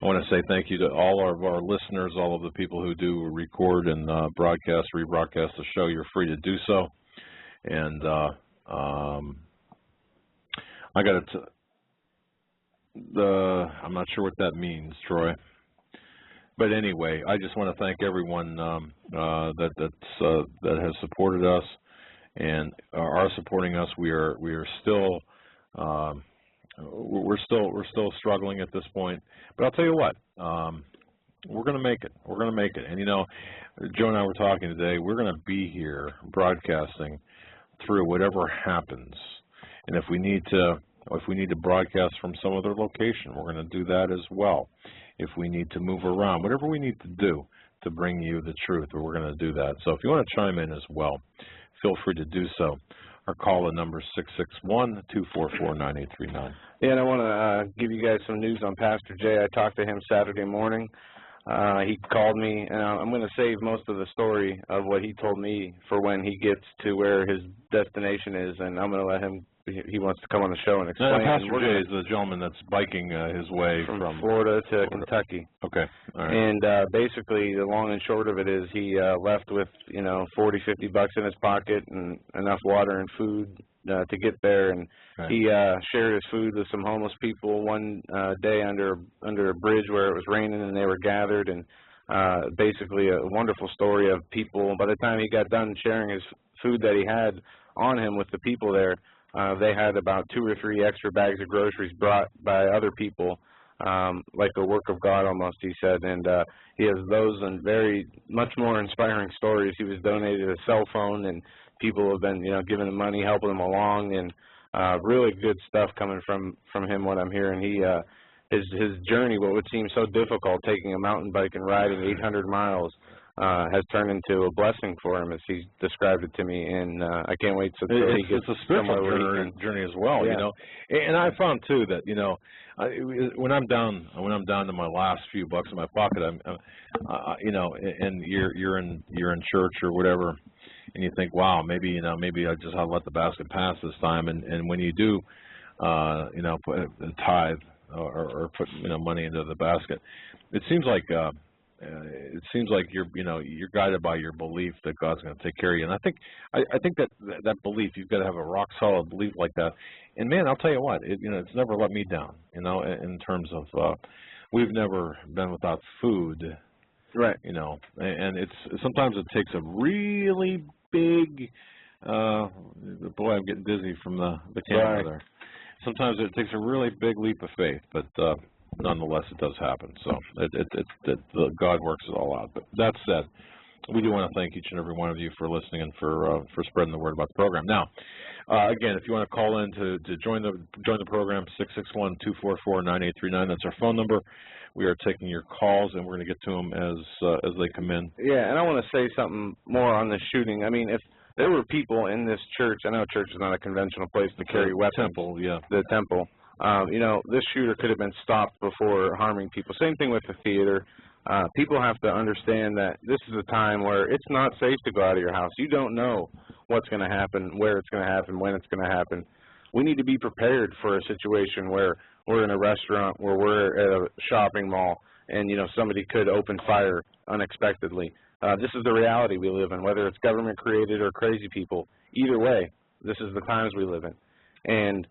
want to say thank you to all of our listeners, all of the people who do record and broadcast, rebroadcast the show. You're free to do so. And I got I'm not sure what that means, Troy. But anyway, I just want to thank everyone that has supported us and are supporting us. We're still struggling at this point. But I'll tell you what, we're going to make it. We're going to make it. And you know, Joe and I were talking today. We're going to be here broadcasting through whatever happens. And if we need to broadcast from some other location, we're going to do that as well. If we need to move around, whatever we need to do to bring you the truth, we're going to do that. So if you want to chime in as well, feel free to do so. Our call-in number is 661-244-9839. Yeah, and I want to give you guys some news on Pastor Jay. I talked to him Saturday morning. He called me, and I'm going to save most of the story of what he told me for when he gets to where his destination is, and I'm going to let him. He wants to come on the show and explain. Pastor Jay is the gentleman that's biking his way from Florida to Kentucky. Okay. All right. And basically, the long and short of it is he left with, $40, $50 in his pocket and enough water and food to get there. And he shared his food with some homeless people one day under a bridge where it was raining, and they were gathered. And basically, a wonderful story of people. By the time he got done sharing his food that he had on him with the people there, they had about 2 or 3 extra bags of groceries brought by other people, like a work of God almost, he said. And he has those and very much more inspiring stories. He was donated a cell phone, and people have been, giving him money, helping him along, and really good stuff coming from him, what I'm hearing. He his journey, what would seem so difficult, taking a mountain bike and riding 800 miles, has turned into a blessing for him, as he described it to me, and I can't wait to it's a spiritual journey as well, yeah. And I found too that when I'm down to my last few bucks in my pocket, you know, and you're in church or whatever, and you think, wow, maybe I just ought to let the basket pass this time, and when you do, you know, put a tithe or put, you know, money into the basket, it seems like you're guided by your belief that God's going to take care of you. And I think that belief, you've got to have a rock solid belief like that. And man, I'll tell you what, you know, it's never let me down. You know, in terms of we've never been without food, right? You know, and sometimes it takes a really big. Boy, I'm getting dizzy from the camera there. Sometimes it takes a really big leap of faith, but nonetheless, it does happen. So God works it all out. But that said, we do want to thank each and every one of you for listening and for spreading the word about the program. Now, again, if you want to call in to join the program, 661-244-9839. That's our phone number. We are taking your calls, and we're going to get to them as they come in. Yeah, and I want to say something more on the shooting. I mean, if there were people in this church, I know church is not a conventional place to carry weapons. Temple, yeah. The temple. You know, this shooter could have been stopped before harming people. Same thing with the theater. People have to understand that this is a time where it's not safe to go out of your house. You don't know what's going to happen, where it's going to happen, when it's going to happen. We need to be prepared for a situation where we're in a restaurant, where we're at a shopping mall, and, you know, somebody could open fire unexpectedly. This is the reality we live in, whether it's government-created or crazy people. Either way, this is the times we live in. And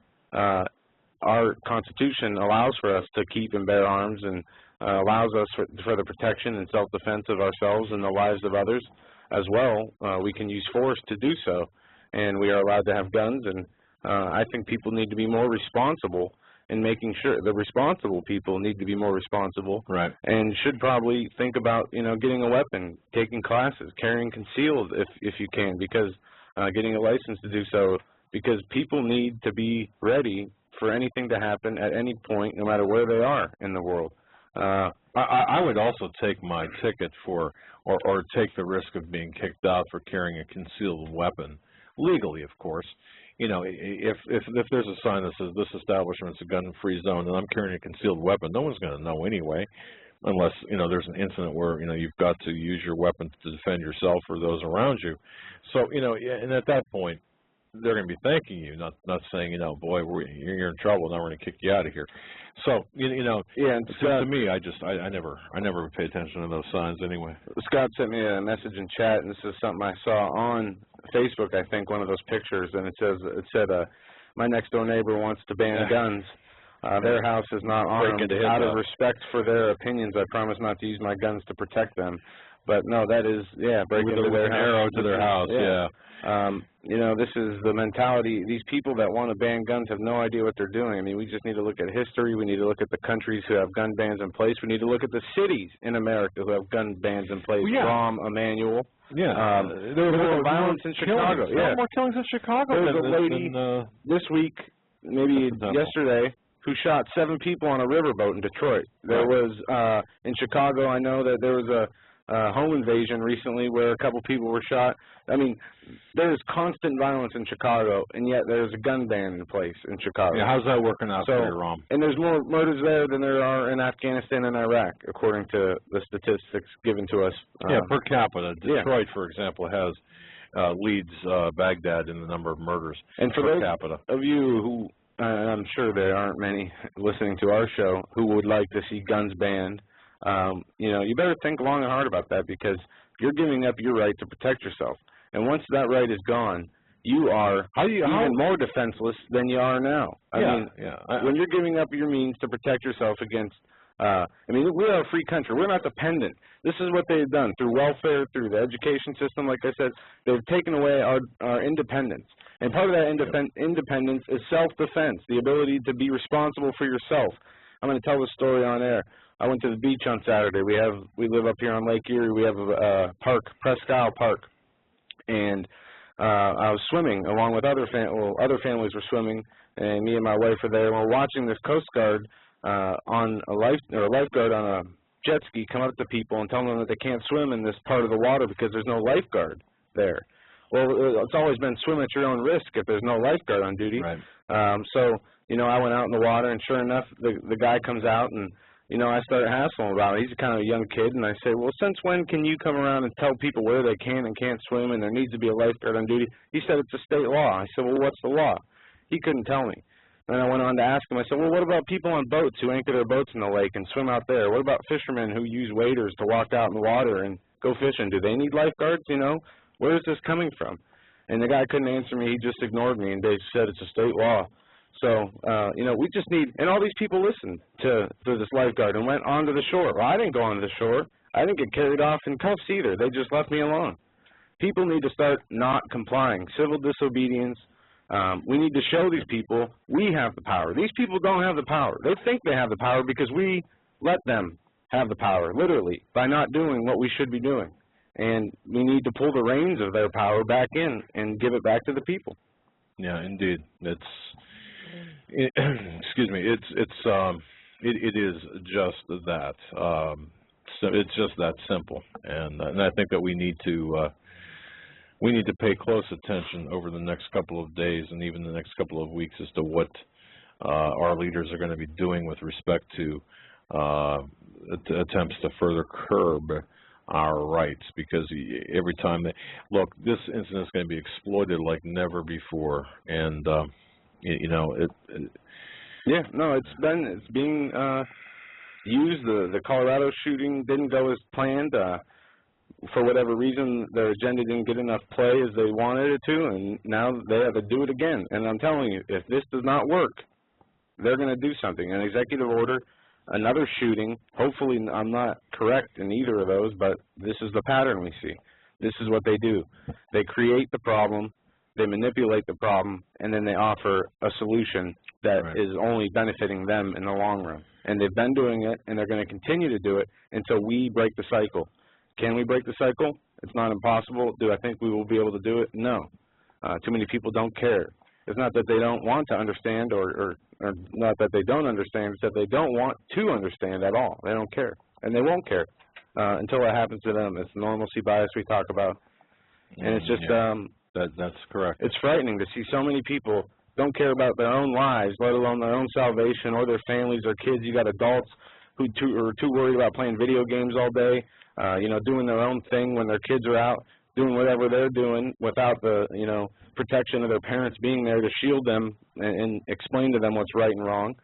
our Constitution allows for us to keep and bear arms, and allows us for the protection and self-defense of ourselves and the lives of others as well. We can use force to do so, and we are allowed to have guns, and I think people need to be more responsible in making sure. The responsible people need to be more responsible, right? And should probably think about, you know, getting a weapon, taking classes, carrying concealed if you can, because getting a license to do so, because people need to be ready for anything to happen at any point, no matter where they are in the world. I would also take my ticket for, or take the risk of being kicked out for carrying a concealed weapon, legally, of course. You know, if there's a sign that says this establishment's a gun-free zone and I'm carrying a concealed weapon, no one's going to know anyway, unless, you know, there's an incident where, you know, you've got to use your weapon to defend yourself or those around you. So, you know, and at that point, they're going to be thanking you, not saying, you know, boy, you're in trouble, now we're going to kick you out of here. So, you know, yeah, and to me, I never pay attention to those signs anyway. Scott sent me a message in chat, and this is something I saw on Facebook, I think, one of those pictures, and it said, my next door neighbor wants to ban guns. Their house is not armed. Out of respect for their opinions, I promise not to use my guns to protect them. But no, that is, yeah, break into their house. Arrow to their house, yeah. You know, this is the mentality. These people that want to ban guns have no idea what they're doing. I mean, we just need to look at history. We need to look at the countries who have gun bans in place. We need to look at the cities in America who have gun bans in place. Guam, Emmanuel. Yeah. There was more violence in Chicago. Yeah. More killings in Chicago. There was a lady this week, maybe yesterday, who shot 7 people on a riverboat in Detroit. There was, in Chicago, I know that there was a home invasion recently where a couple people were shot. I mean, there's constant violence in Chicago, and yet there's a gun ban in place in Chicago. Yeah, how's that working out for you, Rom? And there's more murders there than there are in Afghanistan and Iraq, according to the statistics given to us. Yeah, per capita. Detroit, for example, has leads Baghdad in the number of murders and for per those capita. Of you who, I'm sure there aren't many listening to our show, who would like to see guns banned, you know, you better think long and hard about that, because you're giving up your right to protect yourself. And once that right is gone, you are even more defenseless than you are now. I mean, when you're giving up your means to protect yourself against, I mean, we are a free country. We're not dependent. This is what they've done through welfare, through the education system. Like I said, they've taken away our independence. And part of that independence is self-defense, the ability to be responsible for yourself. I'm going to tell the story on air. I went to the beach on Saturday. We live up here on Lake Erie. We have a park, Presque Isle Park, and I was swimming along with other families were swimming, and me and my wife were there. And we're watching this Coast Guard on a lifeguard on a jet ski come up to people and tell them that they can't swim in this part of the water because there's no lifeguard there. Well, it's always been swim at your own risk if there's no lifeguard on duty. Right. So you know, I went out in the water, and sure enough, the guy comes out, and, you know, I started hassling about it. He's kind of a young kid, and I say, well, since when can you come around and tell people where they can and can't swim, and there needs to be a lifeguard on duty? He said it's a state law. I said, well, what's the law? He couldn't tell me. And I went on to ask him, I said, well, what about people on boats who anchor their boats in the lake and swim out there? What about fishermen who use waders to walk out in the water and go fishing? Do they need lifeguards, you know? Where is this coming from? And the guy couldn't answer me. He just ignored me, and they said it's a state law. So, you know, we just need, and all these people listened to this lifeguard and went onto the shore. Well, I didn't go onto the shore. I didn't get carried off in cuffs either. They just left me alone. People need to start not complying. Civil disobedience. We need to show these people we have the power. These people don't have the power. They think they have the power because we let them have the power, literally, by not doing what we should be doing. And we need to pull the reins of their power back in and give it back to the people. Yeah, indeed. Excuse me. It is just that. So it's just that simple. And I think that we need to pay close attention over the next couple of days and even the next couple of weeks as to what our leaders are going to be doing with respect to attempts to further curb our rights, because every time they look, this incident is going to be exploited like never before, and you know yeah, no, it's being used. The Colorado shooting didn't go as planned. For whatever reason, their agenda didn't get enough play as they wanted it to, and now they have to do it again. And I'm telling you, if this does not work, they're going to do something. An executive order, another shooting. Hopefully I'm not correct in either of those, but this is the pattern we see. This is what they do. They create the problem, they manipulate the problem, and then they offer a solution that is only benefiting them in the long run. And they've been doing it, and they're going to continue to do it until we break the cycle. Can we break the cycle? It's not impossible. Do I think we will be able to do it? No. Too many people don't care. It's not that they don't want to understand, or not that they don't understand, it's that they don't want to understand at all. They don't care. And they won't care until it happens to them. It's the normalcy bias we talk about. And it's just... that's correct. It's frightening to see so many people don't care about their own lives, let alone their own salvation or their families or kids. You got adults who are too worried about playing video games all day, you know, doing their own thing when their kids are out, doing whatever they're doing without the, you know, protection of their parents being there to shield them and explain to them what's right and wrong.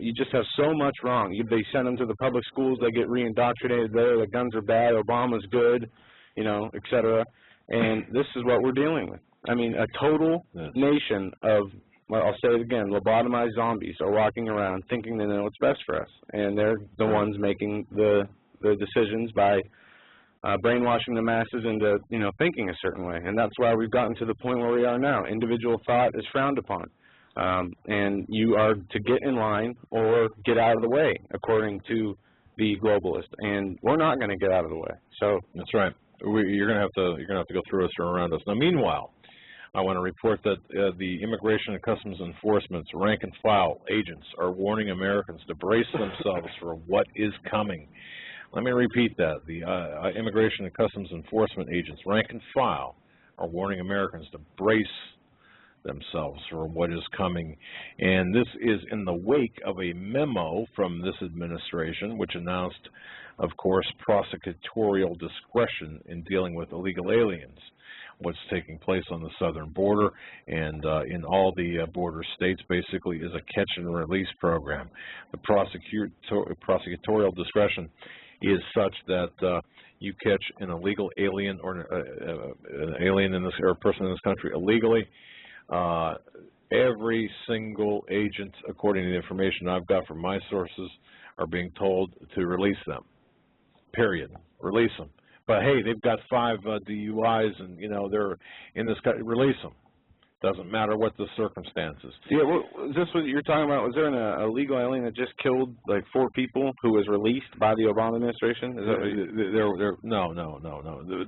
You just have so much wrong. They send them to the public schools, they get re-indoctrinated there, the guns are bad, Obama's good, you know, et cetera. And this is what we're dealing with. I mean, a total nation of, well, I'll say it again, lobotomized zombies are walking around thinking they know what's best for us. And they're the ones making the decisions by brainwashing the masses into, you know, thinking a certain way. And that's why we've gotten to the point where we are now. Individual thought is frowned upon. And you are to get in line or get out of the way, according to the globalist. And we're not going to get out of the way. So that's right. You're going to have to go through us or around us. Now, meanwhile, I want to report that the Immigration and Customs Enforcement's rank and file agents are warning Americans to brace themselves for what is coming. Let me repeat that. The Immigration and Customs Enforcement agents, rank and file, are warning Americans to brace themselves for what is coming. And this is in the wake of a memo from this administration, which announced, of course, prosecutorial discretion in dealing with illegal aliens. What's taking place on the southern border and in all the border states basically is a catch and release program. The prosecutorial discretion is such that you catch an illegal alien or an alien in this, or a person in this country illegally, every single agent, according to the information I've got from my sources, are being told to release them. Period. Release them. But hey, they've got 5 DUIs, and you know they're in this country. Release them. Doesn't matter what the circumstances. Yeah, well, is this what you're talking about? Was there an illegal alien that just killed like 4 people who was released by the Obama administration? Is that no.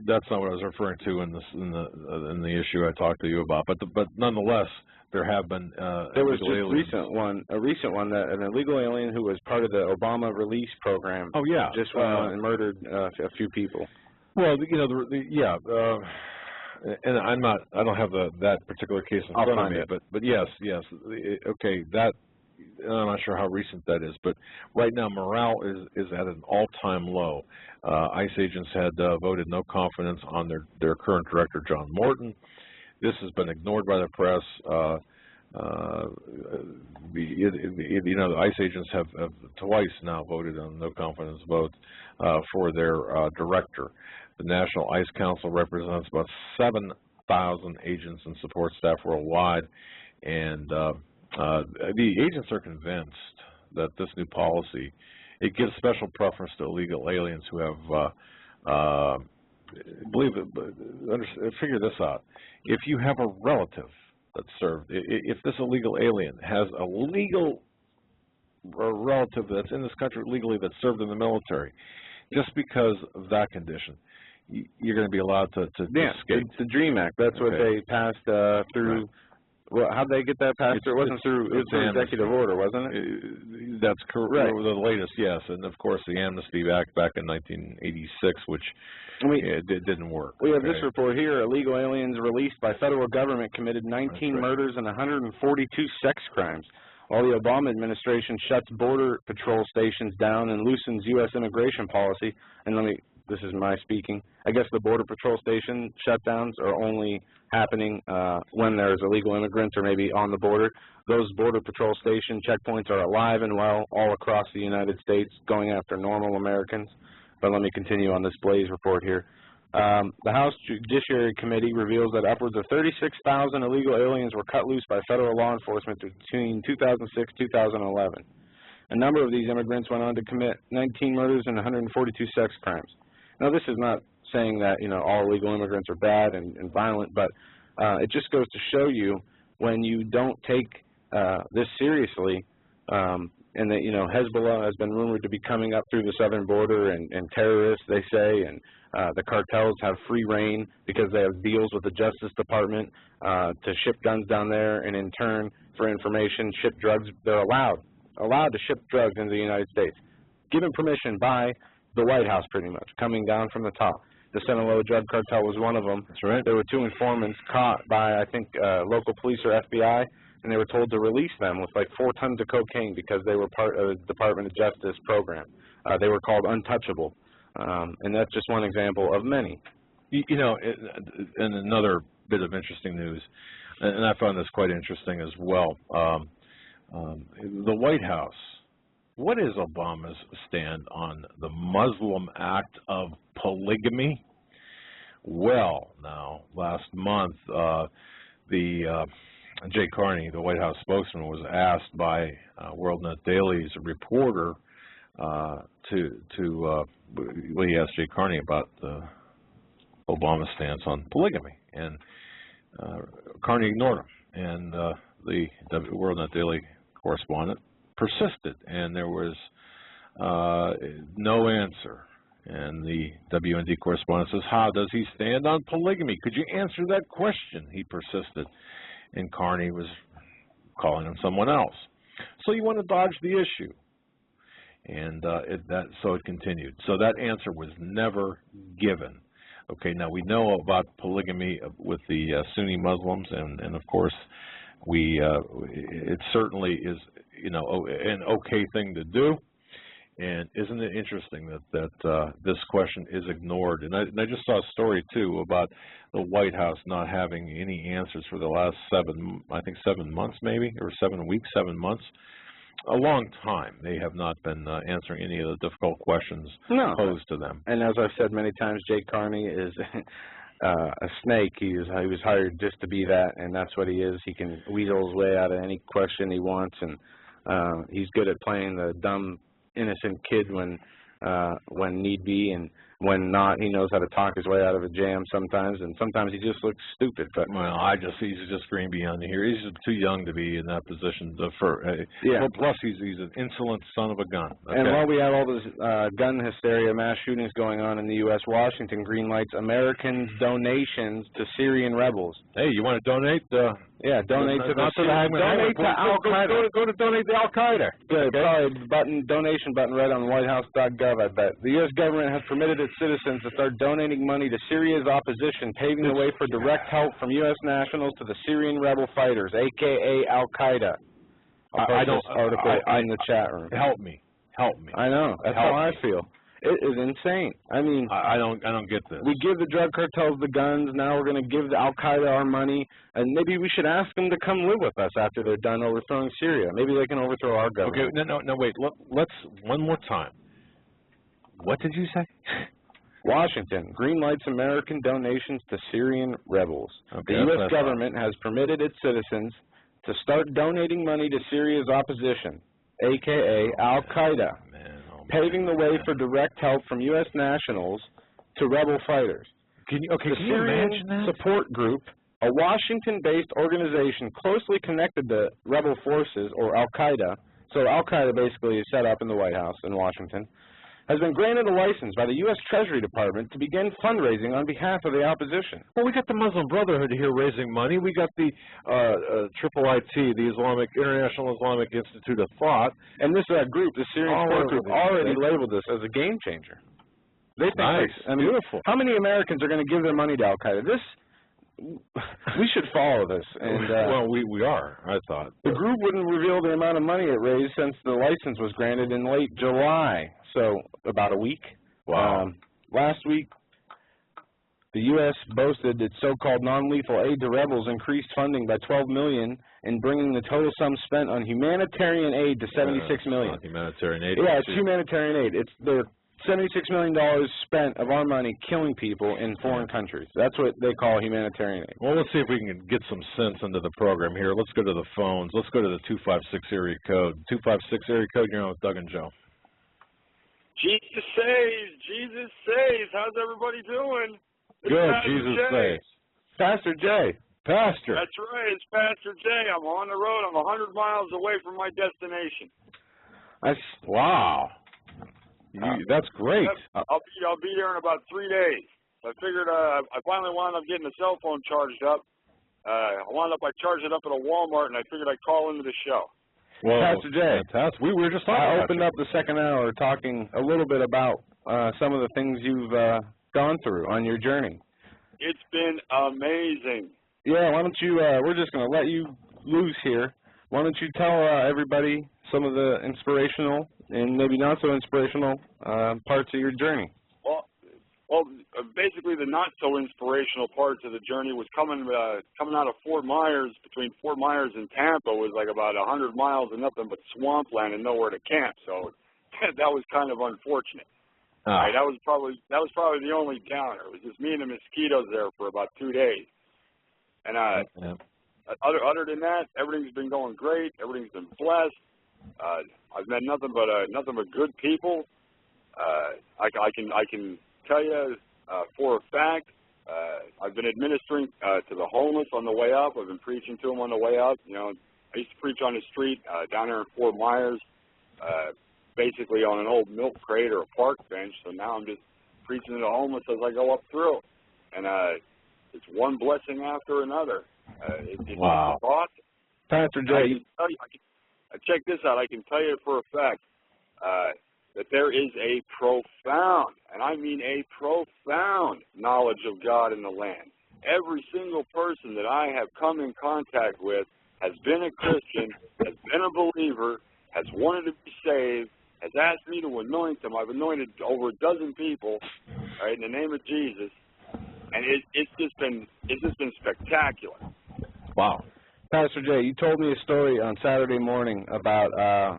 That's not what I was referring to in the issue I talked to you about. But nonetheless, there have been there was just a recent one that an illegal alien who was part of the Obama release program. Oh yeah, just went on and murdered a few people. Well, you know, and I don't have that particular case in front of me, but yes, okay, I'm not sure how recent that is, but right now morale is at an all-time low. ICE agents had voted no confidence on their current director, John Morton. This has been ignored by the press. The ICE agents have twice now voted on no confidence vote for their director. The National ICE Council represents about 7,000 agents and support staff worldwide, and the agents are convinced that this new policy, it gives special preference to illegal aliens who have, figure this out. If you have a relative that served, if this illegal alien has a legal relative that's in this country legally that served in the military, just because of that condition, you're going to be allowed to escape. The DREAM Act, that's what they passed through. Right. Well, how'd they get that passed? It wasn't through, it was through executive order, wasn't it? That's correct. Right. The latest, yes. And, of course, the Amnesty Act back in 1986, which it didn't work. We have this report here. Illegal aliens released by federal government committed 19 murders and 142 sex crimes. While the Obama administration shuts border patrol stations down and loosens U.S. immigration policy, and this is my speaking, I guess the border patrol station shutdowns are only happening when there's illegal immigrants or maybe on the border. Those border patrol station checkpoints are alive and well all across the United States, going after normal Americans. But let me continue on this Blaze report here. The House Judiciary Committee reveals that upwards of 36,000 illegal aliens were cut loose by federal law enforcement between 2006 and 2011. A number of these immigrants went on to commit 19 murders and 142 sex crimes. Now, this is not saying that, all illegal immigrants are bad and violent, but it just goes to show you when you don't take this seriously, and that, Hezbollah has been rumored to be coming up through the southern border, and terrorists, they say, and the cartels have free reign because they have deals with the Justice Department to ship guns down there, and in turn, for information, ship drugs. They're allowed to ship drugs into the United States, given permission by the White House, pretty much, coming down from the top. The Sinaloa drug cartel was one of them. That's right. There were 2 informants caught by, I think, local police or FBI, and they were told to release them with like 4 tons of cocaine because they were part of the Department of Justice program. They were called untouchable, and that's just one example of many. And another bit of interesting news, and I found this quite interesting as well. The White House. What is Obama's stand on the Muslim act of polygamy? Well, now, last month, Jay Carney, the White House spokesman, was asked by WorldNet Daily's reporter he asked Jay Carney about Obama's stance on polygamy, and Carney ignored him, and the WorldNet Daily correspondent persisted, and there was no answer. And the WND correspondent says, how does he stand on polygamy? Could you answer that question? He persisted, and Carney was calling him someone else. So you want to dodge the issue. And so it continued. So that answer was never given. Okay, now we know about polygamy with the Sunni Muslims, and of course, it certainly is, an okay thing to do. And isn't it interesting that this question is ignored? And I just saw a story too about the White House not having any answers for the last 7 months maybe, or 7 weeks, 7 months. A long time. They have not been answering any of the difficult questions posed to them. And as I've said many times, Jay Carney is a snake. He was hired just to be that, and that's what he is. He can weasel his way out of any question he wants, and he's good at playing the dumb, innocent kid when need be, and when not, he knows how to talk his way out of a jam sometimes, and sometimes he just looks stupid. But well, he's just green beyond here. He's too young to be in that position. Well, plus, he's an insolent son of a gun. Okay. And while we have all this gun hysteria, mass shootings going on in the U.S., Washington greenlights Americans' donations to Syrian rebels. Hey, you want to donate? Yeah, donate to the Hagmann. Donate to Al-Qaeda. Go to donate to Al-Qaeda. Good. Probably donation button right on whitehouse.gov, I bet. The U.S. government has permitted its citizens to start donating money to Syria's opposition, paving the way for direct help from U.S. nationals to the Syrian rebel fighters, a.k.a. Al-Qaeda. I'll post this article in the chat room. Help me. I know. That's how I feel. It is insane. I mean, I don't get this. We give the drug cartels the guns. Now we're going to give the Al Qaeda our money, and maybe we should ask them to come live with us after they're done overthrowing Syria. Maybe they can overthrow our government. Okay, no, wait. Let's one more time. What did you say? Washington green lights American donations to Syrian rebels. Okay, the U.S. government has permitted its citizens to start donating money to Syria's opposition, a.k.a. Al Qaeda, paving the way for direct help from U.S. nationals to rebel fighters. Can you Syrian imagine that? Support Group, a Washington-based organization closely connected to rebel forces, or Al Qaeda. So Al Qaeda basically is set up in the White House in Washington. Has been granted a license by the U.S. Treasury Department to begin fundraising on behalf of the opposition. Well, we got the Muslim Brotherhood here raising money. We got the IIIT, the International Islamic Institute of Thought. And this group, the Syrian Support Group, already labeled this as a game changer. They think nice. Beautiful. How many Americans are going to give their money to Al-Qaeda? We should follow this. And well, we are, I thought. The group wouldn't reveal the amount of money it raised since the license was granted in late July, so about a week. Wow. Last week, the U.S. boasted its so-called non-lethal aid to rebels increased funding by $12 million and bringing the total sum spent on humanitarian aid to $76 million. Humanitarian aid. Yeah, it's humanitarian aid. It's the $76 million spent of our money killing people in foreign countries. That's what they call humanitarian aid. Well, let's see if we can get some sense into the program here. Let's go to the phones. Let's go to the 256 area code. 256 area code, you're on with Doug and Joe. Jesus saves. Jesus saves. How's everybody doing? Good, Jesus saves. Pastor Jay. Pastor. That's right. It's Pastor Jay. I'm on the road. I'm 100 miles away from my destination. Wow. That's great. I'll be there in about 3 days. So I figured I finally wound up getting the cell phone charged up. I charged it up at a Walmart, and I figured I'd call into the show. Well, Pastor Jay, we were just talking about I opened up the second hour talking a little bit about some of the things you've gone through on your journey. It's been amazing. Yeah, why don't you, we're just going to let you loose here. Why don't you tell everybody some of the inspirational and maybe not so inspirational parts of your journey? Well, basically the not so inspirational parts of the journey was coming out of Fort Myers. Between Fort Myers and Tampa was like about 100 miles of nothing but swampland and nowhere to camp. So that was kind of unfortunate. Right, that was probably the only downer. It was just me and the mosquitoes there for about 2 days. And other than that, everything's been going great. Everything's been blessed. I've met nothing but good people. I can tell you for a fact, I've been administering to the homeless on the way up. I've been preaching to them on the way up. You know, I used to preach on the street down there in Fort Myers, basically on an old milk crate or a park bench. So now I'm just preaching to the homeless as I go up through. And it's one blessing after another. Wow. It's awesome. Pastor Jay, check this out. I can tell you for a fact that there is a profound, and I mean a profound, knowledge of God in the land. Every single person that I have come in contact with has been a Christian, has been a believer, has wanted to be saved, has asked me to anoint them. I've anointed over a dozen people, right, in the name of Jesus, and it's just been spectacular. Wow. Pastor Jay, you told me a story on Saturday morning about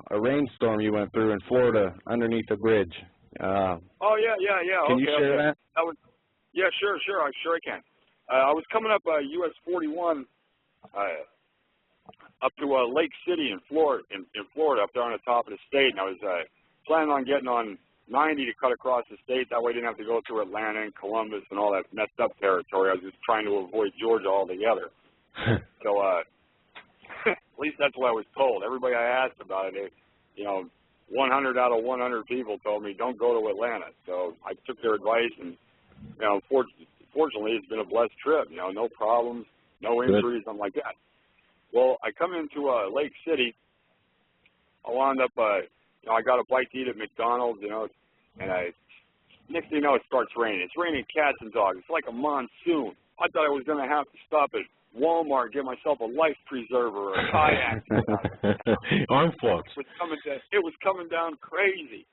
a rainstorm you went through in Florida underneath a bridge. Yeah. Can you share that? Yeah, sure. I can. I was coming up US 41 up to Lake City in Florida, up there on the top of the state, and I was planning on getting on 90 to cut across the state. That way I didn't have to go through Atlanta and Columbus and all that messed up territory. I was just trying to avoid Georgia altogether. So at least that's what I was told. Everybody I asked about it, 100 out of 100 people told me don't go to Atlanta. So I took their advice, and fortunately it's been a blessed trip. No problems, no injuries, something like that. Well, I come into Lake City. I wound up, I got a bite to eat at McDonald's, and next thing you know, it starts raining. It's raining cats and dogs. It's like a monsoon. I thought I was going to have to stop at Walmart and get myself a life preserver or a kayak. Arm floats. It was coming down crazy.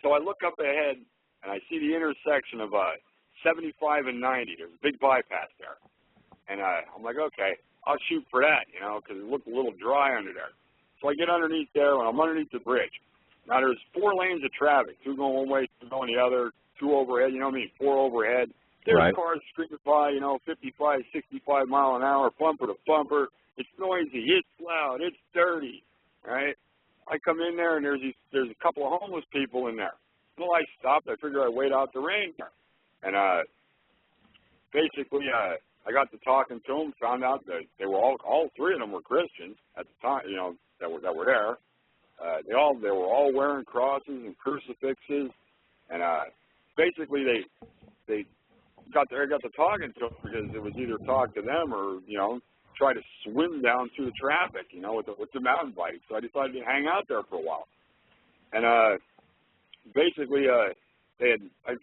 So I look up ahead, and I see the intersection of 75 and 90. There's a big bypass there. And I'm like, okay, I'll shoot for that, you know, because it looked a little dry under there. So I get underneath there, and I'm underneath the bridge. Now, there's 4 lanes of traffic, 2 going one way, 2 going the other, 2 overhead, you know what I mean, 4 overhead. There's cars screaming by, you know, 55, 65 mile an hour, bumper to bumper. It's noisy. It's loud. It's dirty, right? I come in there, and there's a couple of homeless people in there. Well, I stopped. I figured I'd wait out the rain there. And basically, I got to talking to them, found out that they were all 3 of them were Christians at the time, you know, that were there. They were all wearing crosses and crucifixes, and basically they got to talking to them because it was either talk to them or, you know, try to swim down through the traffic, you know, with the mountain bike. So I decided to hang out there for a while, and basically I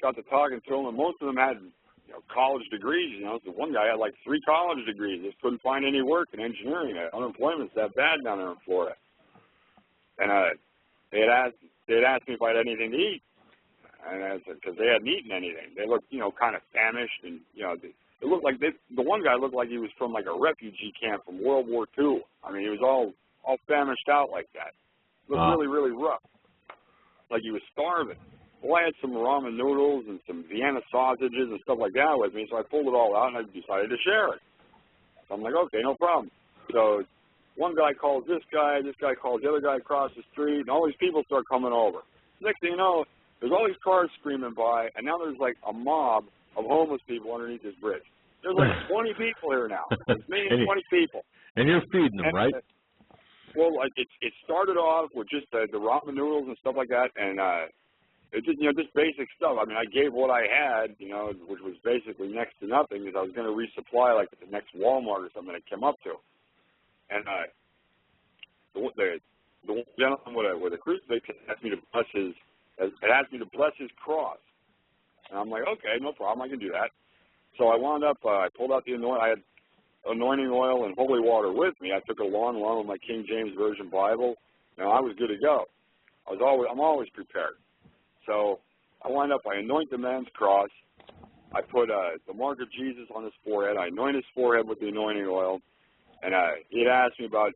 got to talking to them, and most of them had, you know, college degrees. You know, so one guy had like 3 college degrees. Just couldn't find any work in engineering. Unemployment's that bad down there in Florida. And they had asked me if I had anything to eat, and I said because they hadn't eaten anything. They looked, you know, kind of famished, and you know, it looked like the one guy looked like he was from like a refugee camp from World War II. I mean, he was all famished out like that. Looked really, really rough, like he was starving. Well, I had some ramen noodles and some Vienna sausages and stuff like that with me, so I pulled it all out and I decided to share it. So I'm like, okay, no problem. So one guy calls this guy calls the other guy across the street, and all these people start coming over. Next thing you know, there's all these cars screaming by, and now there's like a mob of homeless people underneath this bridge. There's like 20 people here now. It's me and 20 people. And you're feeding them, right? Well, it started off with just the ramen noodles and stuff like that, and it's just, you know, just basic stuff. I mean, I gave what I had, you know, which was basically next to nothing, because I was going to resupply like at the next Walmart or something I came up to. And the gentleman with a crucifix asked me to bless his cross. And I'm like, okay, no problem, I can do that. So I wound up, I pulled out the anointing. I had anointing oil and holy water with me. I took it along with my King James Version Bible. You know, I was good to go. I'm always prepared. So I wound up, I anoint the man's cross. I put the mark of Jesus on his forehead. I anoint his forehead with the anointing oil. And he had asked me about,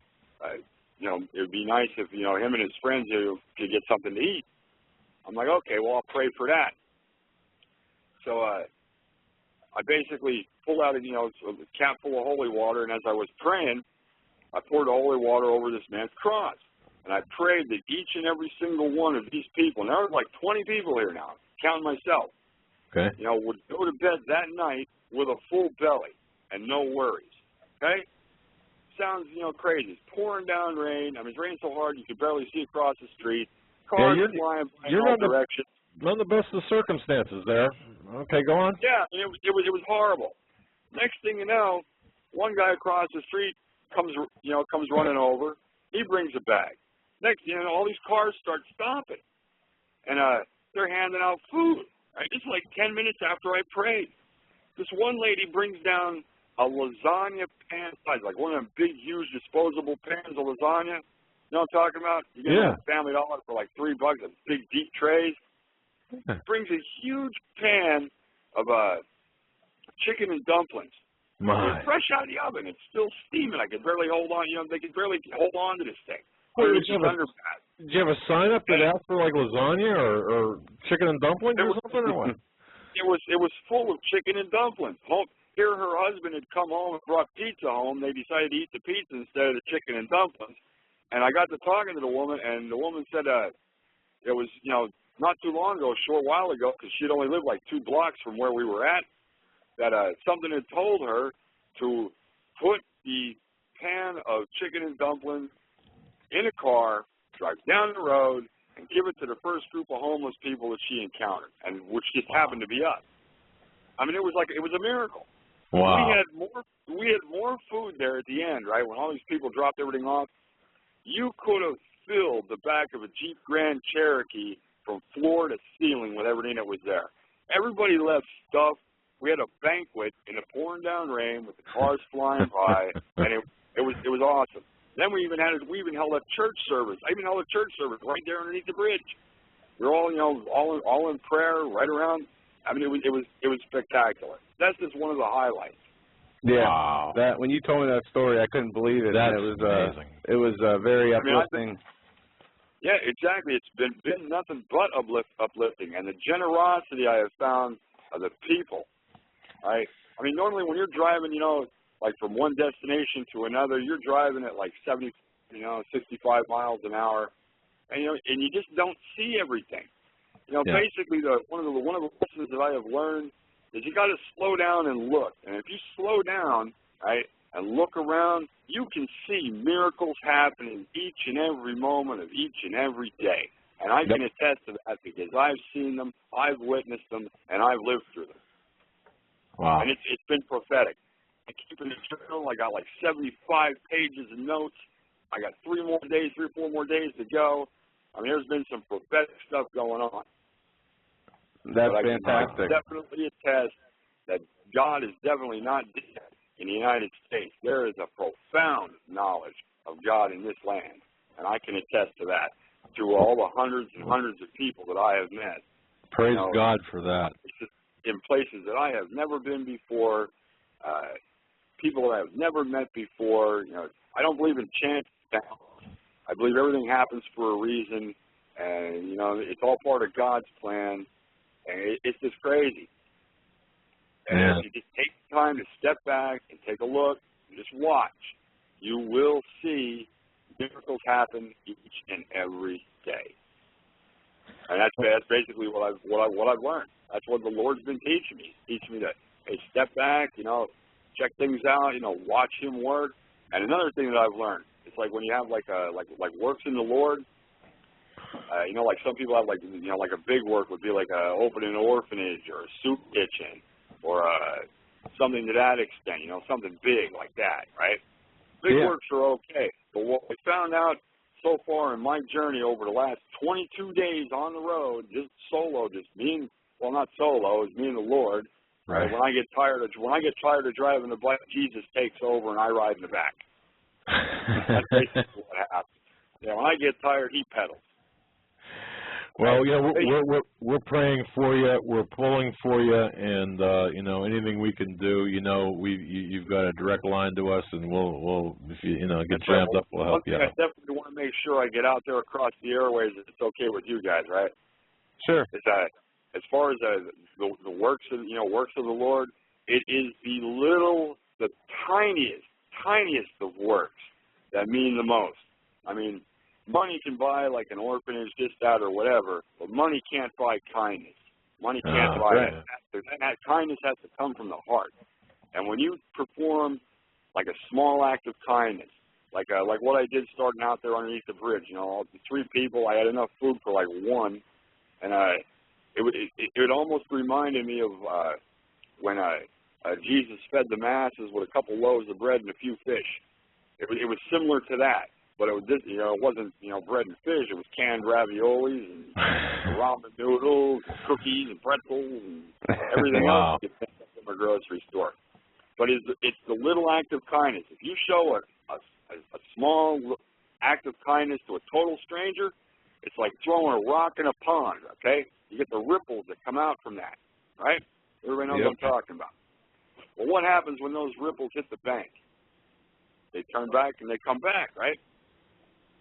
you know, it would be nice if, you know, him and his friends could get something to eat. I'm like, okay, well, I'll pray for that. So I basically pulled out, you know, a cap full of holy water, and as I was praying, I poured the holy water over this man's cross. And I prayed that each and every single one of these people, and there were like 20 people here now, counting myself, okay, you know, would go to bed that night with a full belly and no worries, okay? Sounds, you know, crazy. It's pouring down rain. I mean, it's raining so hard you could barely see across the street. Cars flying in all directions. Not the best of circumstances there. Okay, go on. Yeah, it was horrible. Next thing you know, one guy across the street comes running over. He brings a bag. Next thing you know, all these cars start stopping, and they're handing out food. Right? It's like 10 minutes after I prayed. This one lady brings down a lasagna pan size, like one of them big, huge disposable pans of lasagna. You know what I'm talking about? You get them at Family Dollar for like $3, a big deep trays. Brings a huge pan of chicken and dumplings. It's fresh out of the oven. It's still steaming. I could barely hold on. You know, they could barely hold on to this thing. Did you have a sign up that asked for like lasagna or chicken and dumplings or something, or what? It was full of chicken and dumplings. Here her husband had come home and brought pizza home. They decided to eat the pizza instead of the chicken and dumplings. And I got to talking to the woman, and the woman said it was, you know, not too long ago, a short while ago, because she'd only lived like 2 blocks from where we were at, that something had told her to put the pan of chicken and dumplings in a car, drive down the road, and give it to the first group of homeless people that she encountered, and which just happened to be us. I mean, it was a miracle. Wow. We had more food there at the end, right? When all these people dropped everything off, you could have filled the back of a Jeep Grand Cherokee from floor to ceiling with everything that was there. Everybody left stuff we had a banquet in the pouring down rain with the cars flying by, and it was awesome. Then we even held a church service. I even held a church service right there underneath the bridge. We were all, all in prayer right around. I mean, it was spectacular. That's just one of the highlights. Yeah, wow. That when you told me that story, I couldn't believe it. That's amazing. It was very uplifting. Yeah, exactly. It's been nothing but uplifting, and the generosity I have found of the people. Right? I mean, normally when you're driving, like from one destination to another, you're driving at like 70, 65 miles an hour, and and you just don't see everything. Basically, one of the lessons that I have learned is you got to slow down and look. And if you slow down, right, and look around, you can see miracles happening each and every moment of each and every day. And I can attest to that because I've seen them, I've witnessed them, and I've lived through them. Wow. And it's been prophetic. I keep in the journal. I got like 75 pages of notes. I got 3 or 4 more days to go. I mean, there's been some prophetic stuff going on. That's but fantastic. I can definitely attest that God is definitely not dead in the United States. There is a profound knowledge of God in this land, and I can attest to that through all the hundreds and hundreds of people that I have met. Praise God for that. In places that I have never been before, people that I have never met before. I don't believe in chance. I believe everything happens for a reason, and it's all part of God's plan. And it's just crazy. And if you just take the time to step back and take a look and just watch, you will see miracles happen each and every day. And that's basically what I've learned. That's what the Lord's been teaching me. He's teaching me to step back, check things out, watch Him work. And another thing that I've learned, it's like when you have like works in the Lord. Like some people have like a big work would be like opening an orphanage or a soup kitchen or something to that extent, something big like that, right? Big works are okay, but what we found out so far in my journey over the last 22 days on the road, just solo, just me and, well, not solo, it's me and the Lord. Right. When I get tired of driving the bike, Jesus takes over and I ride in the back. That's basically what happens. When I get tired, He pedals. Well, we're praying for you. We're pulling for you, and anything we can do, you've got a direct line to us, and we'll if you get jammed up, we'll help you out. I definitely want to make sure I get out there across the airways if it's okay with you guys, right? Sure. Is that as far as the works of the Lord, it is the tiniest of works that mean the most. I mean, money can buy like an orphanage, this, that, or whatever, but money can't buy kindness. Money can't buy that. That kindness has to come from the heart. And when you perform like a small act of kindness, like what I did starting out there underneath the bridge, 3 people, I had enough food for like 1, and it almost reminded me of when Jesus fed the masses with a couple loaves of bread and a few fish. It was similar to that. But it wasn't, bread and fish. It was canned raviolis and ramen noodles, and cookies and pretzels and everything else you get from a grocery store. But it's the little act of kindness. If you show a small act of kindness to a total stranger, it's like throwing a rock in a pond, okay? You get the ripples that come out from that, right? Everybody knows what I'm talking about. Well, what happens when those ripples hit the bank? They turn back and they come back, right?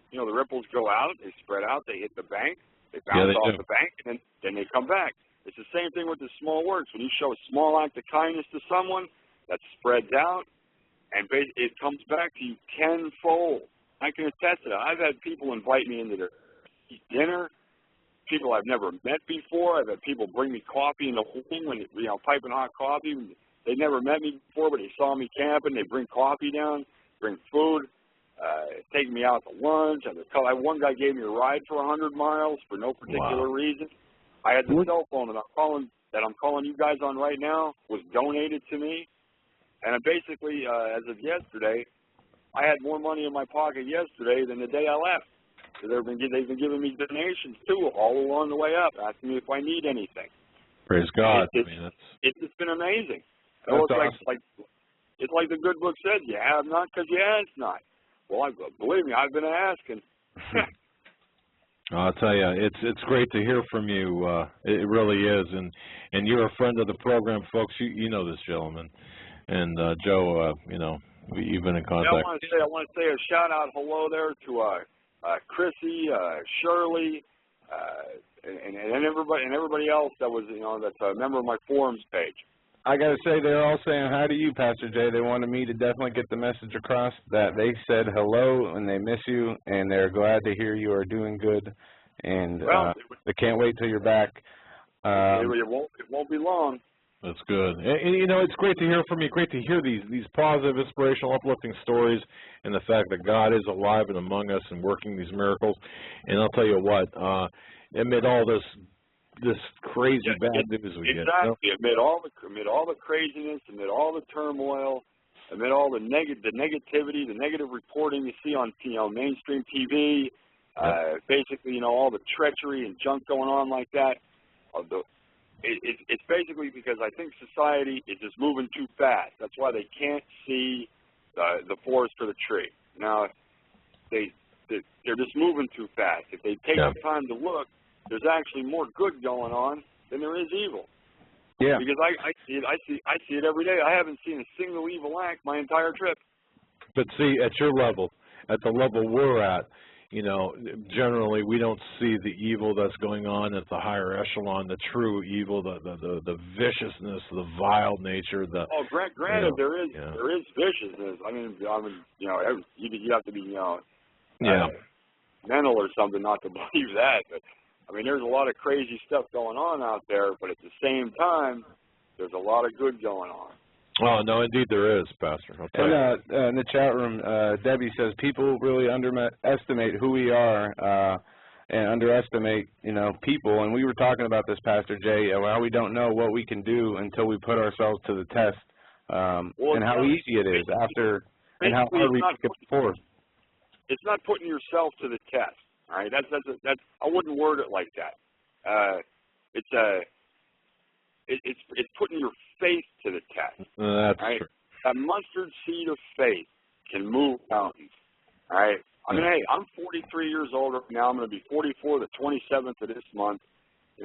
The ripples go out, they spread out, they hit the bank, they bounce off the bank, and then they come back. It's the same thing with the small works. When you show a small act of kindness to someone, that spreads out, and it comes back to you tenfold. I can attest to that. I've had people invite me into their dinner, people I've never met before. I've had people bring me coffee in the home, piping hot coffee. They never met me before, but they saw me camping. They bring coffee down, bring food. Taking me out to lunch. One guy gave me a ride for 100 miles for no particular reason. I had the cell phone that I'm calling you guys on right now was donated to me. And basically, as of yesterday, I had more money in my pocket yesterday than the day I left. So they've been giving me donations, too, all along the way up, asking me if I need anything. Praise God. It's been amazing. That's It's like the good book said, you have not because you ask not. Well, believe me, I've been asking. I'll tell you, it's great to hear from you. It really is, and you're a friend of the program, folks. You know this gentleman, and Joe. You've been in contact. Yeah, I want to say a shout out, hello there to Chrissy, Shirley, and everybody else that was that's a member of my forums page. I got to say, they're all saying hi to you, Pastor Jay. They wanted me to definitely get the message across that they said hello and they miss you, and they're glad to hear you are doing good, and they can't wait till you're back. It won't be long. That's good. And it's great to hear from you. Great to hear these positive, inspirational, uplifting stories, and the fact that God is alive and among us and working these miracles. And I'll tell you what, amid all this crazy bad news we get. Exactly. Amid all the craziness, amid all the turmoil, amid all the negativity, the negative reporting you see on mainstream TV, basically all the treachery and junk going on like that. It's basically because I think society is just moving too fast. That's why they can't see the forest for the tree. Now they're just moving too fast. If they take the time to look, there's actually more good going on than there is evil. Yeah. Because I see it every day. I haven't seen a single evil act my entire trip. But see, at your level, at the level we're at, generally we don't see the evil that's going on at the higher echelon, the true evil, the viciousness, the vile nature. Granted, there is viciousness. I mean, you have to be mental or something not to believe that. But I mean, there's a lot of crazy stuff going on out there, but at the same time, there's a lot of good going on. Oh, no, indeed there is, Pastor. And in the chat room, Debbie says, people really underestimate who we are and underestimate, people. And we were talking about this, Pastor Jay, how we don't know what we can do until we put ourselves to the test, and how easy it is and how hard we get forward. It's not putting yourself to the test. All right, that's I wouldn't word it like that. It's putting your faith to the test. That's right? true. A mustard seed of faith can move mountains. All right. I mean, hey, I'm 43 years old now. I'm going to be 44 the 27th of this month.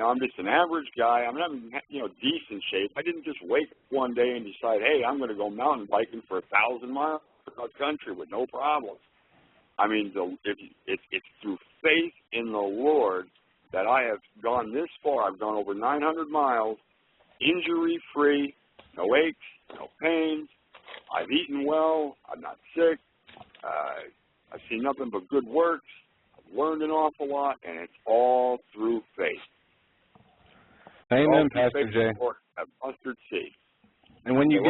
I'm just an average guy. I'm in decent shape. I didn't just wake up one day and decide, hey, I'm going to go mountain biking for 1,000 miles across the country with no problems. I mean, it's through faith in the Lord that I have gone this far. I've gone over 900 miles, injury-free, no aches, no pains. I've eaten well. I'm not sick. I've seen nothing but good works. I've learned an awful lot, and it's all through faith. Amen, Pastor Jay. A mustard seed. And when you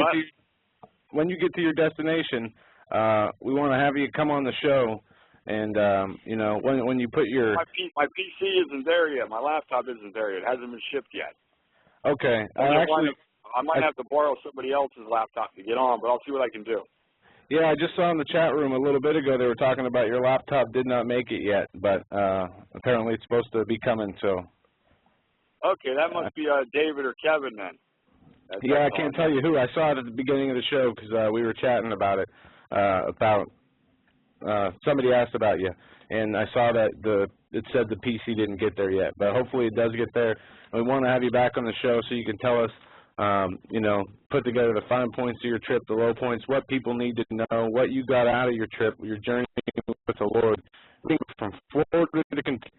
get to your destination, we want to have you come on the show, and when you put your my PC isn't there yet. My laptop isn't there yet. It hasn't been shipped yet. Okay. I might have to borrow somebody else's laptop to get on, but I'll see what I can do. Yeah, I just saw in the chat room a little bit ago they were talking about your laptop did not make it yet, but apparently it's supposed to be coming. So. Okay, that must be David or Kevin then. I can't tell you who. I saw it at the beginning of the show because we were chatting about it. Somebody asked about you, and I saw that it said the PC didn't get there yet, but hopefully it does get there. And we want to have you back on the show so you can tell us, put together the fine points of your trip, the low points, what people need to know, what you got out of your trip, your journey with the Lord. From Florida to Kentucky,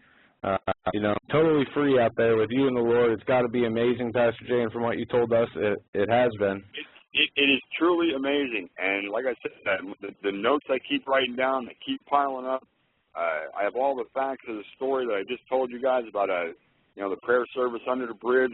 totally free out there with you and the Lord. It's got to be amazing, Pastor Jay, and from what you told us, it has been. It is truly amazing, and like I said, the notes I keep writing down, they keep piling up. I have all the facts of the story that I just told you guys about, the prayer service under the bridge.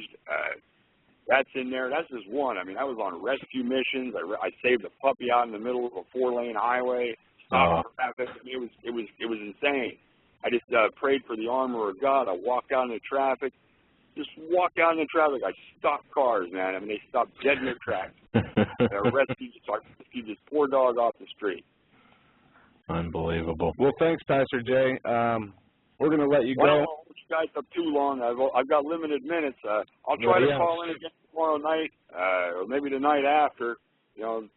That's in there. That's just one. I mean, I was on rescue missions. I saved a puppy out in the middle of a 4-lane highway. Stopped traffic. It was insane. I just prayed for the armor of God. I walked out into traffic. Just walk out in the traffic. I stopped cars, man. I mean, they stopped dead in their tracks. I rescued this poor dog off the street. Unbelievable. Well, thanks, Pastor Jay. we're going to let you Well, I go. don't hold you guys up too long. I've got limited minutes. I'll try to call in again tomorrow night, or maybe the night after, you know,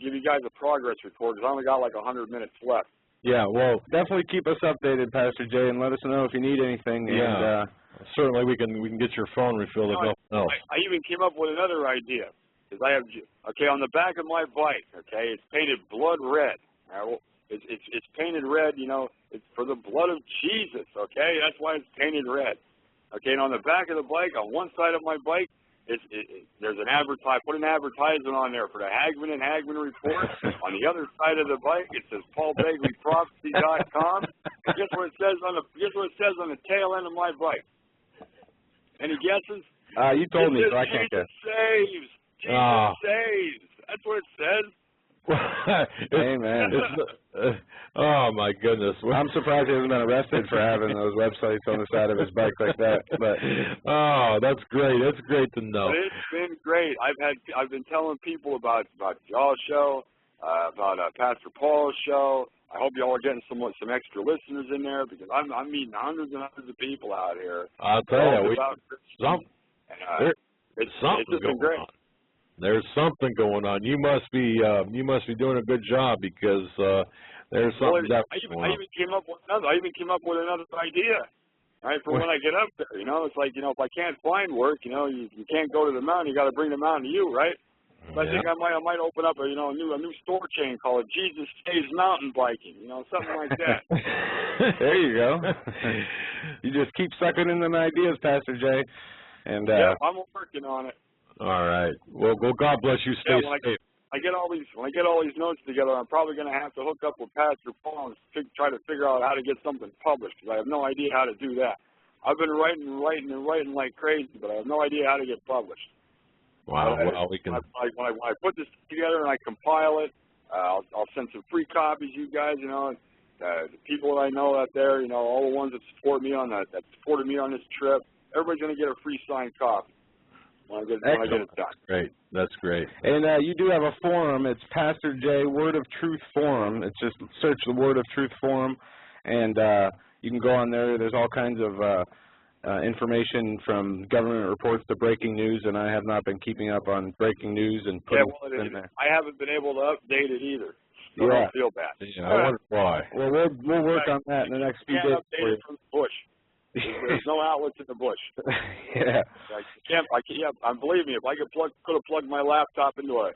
give you guys a progress report, because I only got like 100 minutes left. Yeah, well, definitely keep us updated, Pastor Jay, and let us know if you need anything. Yeah, and, certainly we can get your phone refilled. I even came up with another idea, because I have, okay, on the back of my bike, okay, it's painted blood red. It's painted red, you know, it's for the blood of Jesus, okay? That's why it's painted red. Okay, and on the back of the bike, on one side of my bike, there's an put an advertisement on there for the Hagmann and Hagmann report. On the other side of the bike, it says PaulBegleyProphecy.com. Guess what it says on the tail end of my bike? Any guesses? You told me, so I can't guess. Jesus saves. Jesus saves. That's what it says. Amen. Oh my goodness! I'm surprised he hasn't been arrested for having those websites on the side of his bike like that. But that's great. That's great to know. But it's been great. I've been telling people about y'all's show, about Pastor Paul's show. I hope y'all are getting some extra listeners in there, because I'm meeting hundreds and hundreds of people out here. I'll tell you, it's just been great. There's something going on. You must be doing a good job, because there's something going on. I even came up with another idea. Right, for when I get up there, you know, it's like, you know, if I can't find work, you know, you can't go to the mountain. You got to bring the mountain to you, right? So I think I might open up a new store chain called Jesus Saves Mountain Biking, you know, something like that. There you go. You just keep sucking in them ideas, Pastor Jay. And yeah, I'm working on it. All right. Well, God bless you. Stay safe. When I get all these notes together, I'm probably going to have to hook up with Pastor Paul and try to figure out how to get something published, because I have no idea how to do that. I've been writing like crazy, but I have no idea how to get published. Wow. Well, we can. When I put this together and I compile it, I'll send some free copies. You guys, you know, the people that I know out there, you know, all the ones that support me that supported me on this trip, everybody's going to get a free signed copy. When I get it done. Great. That's great. And you do have a forum. It's Pastor J Word of Truth Forum. It's just search the Word of Truth Forum, and you can go on there. There's all kinds of information, from government reports to breaking news, and I have not been keeping up on breaking news and putting it in there. I haven't been able to update it either. So I don't feel bad. Yeah, I wonder why. Well, we'll work on that in the next few days. Update it from the bush. There's no outlets in the bush. Yeah. Believe me, if I could have plugged my laptop into a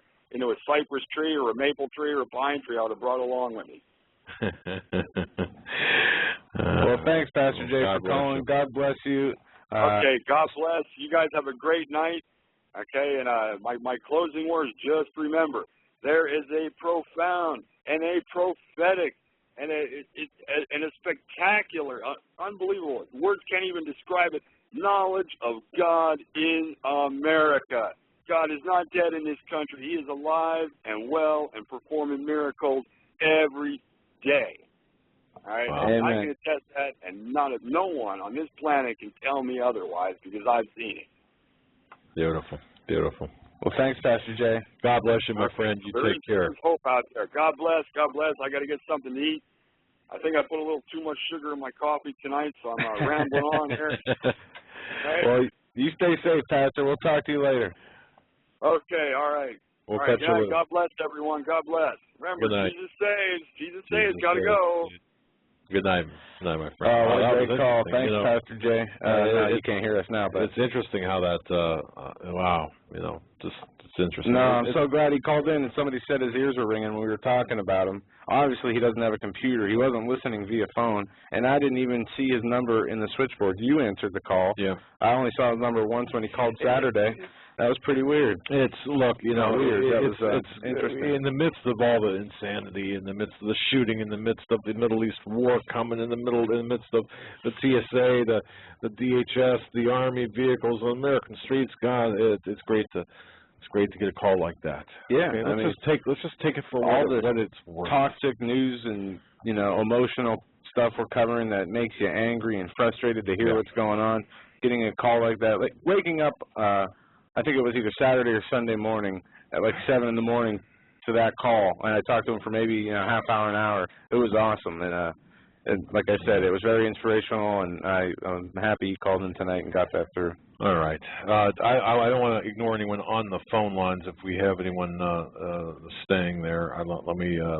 cypress tree or a maple tree or a pine tree, I would have brought it along with me. Well, thanks, Pastor Jay, for calling. God bless you. Okay, God bless. You guys have a great night. Okay, and my closing words, just remember, there is a profound and a prophetic and a spectacular, unbelievable, words can't even describe it, knowledge of God in America. God is not dead in this country. He is alive and well and performing miracles every day. All right? Wow. I can attest that, and no one on this planet can tell me otherwise, because I've seen it. Beautiful. Beautiful. Well, thanks, Pastor Jay. God bless you, my friend. You take care. There's hope out there. God bless. God bless. I got to get something to eat. I think I put a little too much sugar in my coffee tonight, so I'm rambling on here. Right? Well, you stay safe, Pastor. We'll talk to you later. Okay, all right. We'll all right, catch you later. God bless everyone. God bless. Remember, Good night. Jesus saves. Jesus saves. Got to go. Good night. Good night, my friend. Oh, what a great call. Thanks, Pastor Jay. No, you can't hear us now, but it's interesting how that, wow, just it's interesting. No, I'm so glad he called in, and somebody said his ears were ringing when we were talking about him. Obviously, he doesn't have a computer. He wasn't listening via phone, and I didn't even see his number in the switchboard. You answered the call. Yeah. I only saw his number once when he called Saturday. That was pretty weird. It's weird. It's interesting. In the midst of all the insanity, in the midst of the shooting, in the midst of the Middle East war coming, in the midst of the TSA, the DHS, the Army vehicles on American streets. God, it's great to get a call like that. Yeah, okay, let's just take it for all the what it's worth. Toxic news and emotional stuff we're covering that makes you angry and frustrated to hear what's going on. Getting a call like that, like waking up. I think it was either Saturday or Sunday morning at like 7 in the morning to that call, and I talked to him for maybe half hour, an hour. It was awesome, and like I said, it was very inspirational, and I'm happy you called in tonight and got that through. All right. I don't want to ignore anyone on the phone lines. If we have anyone staying there,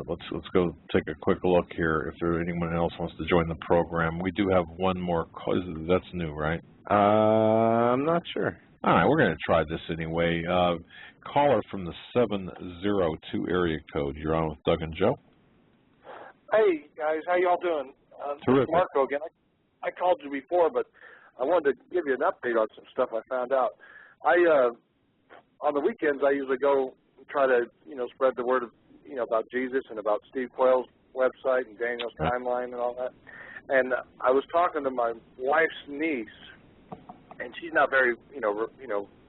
let's go take a quick look here. If there anyone else wants to join the program, we do have one more call. That's new, right? I'm not sure. All right, we're going to try this anyway. Caller from the 702 area code. You're on with Doug and Joe. Hey guys, how y'all doing? Terrific. Marco again. I called you before, but I wanted to give you an update on some stuff I found out. On the weekends I usually go and try to spread the word of about Jesus and about Steve Quayle's website and Daniel's timeline and all that. And I was talking to my wife's niece, and she's not very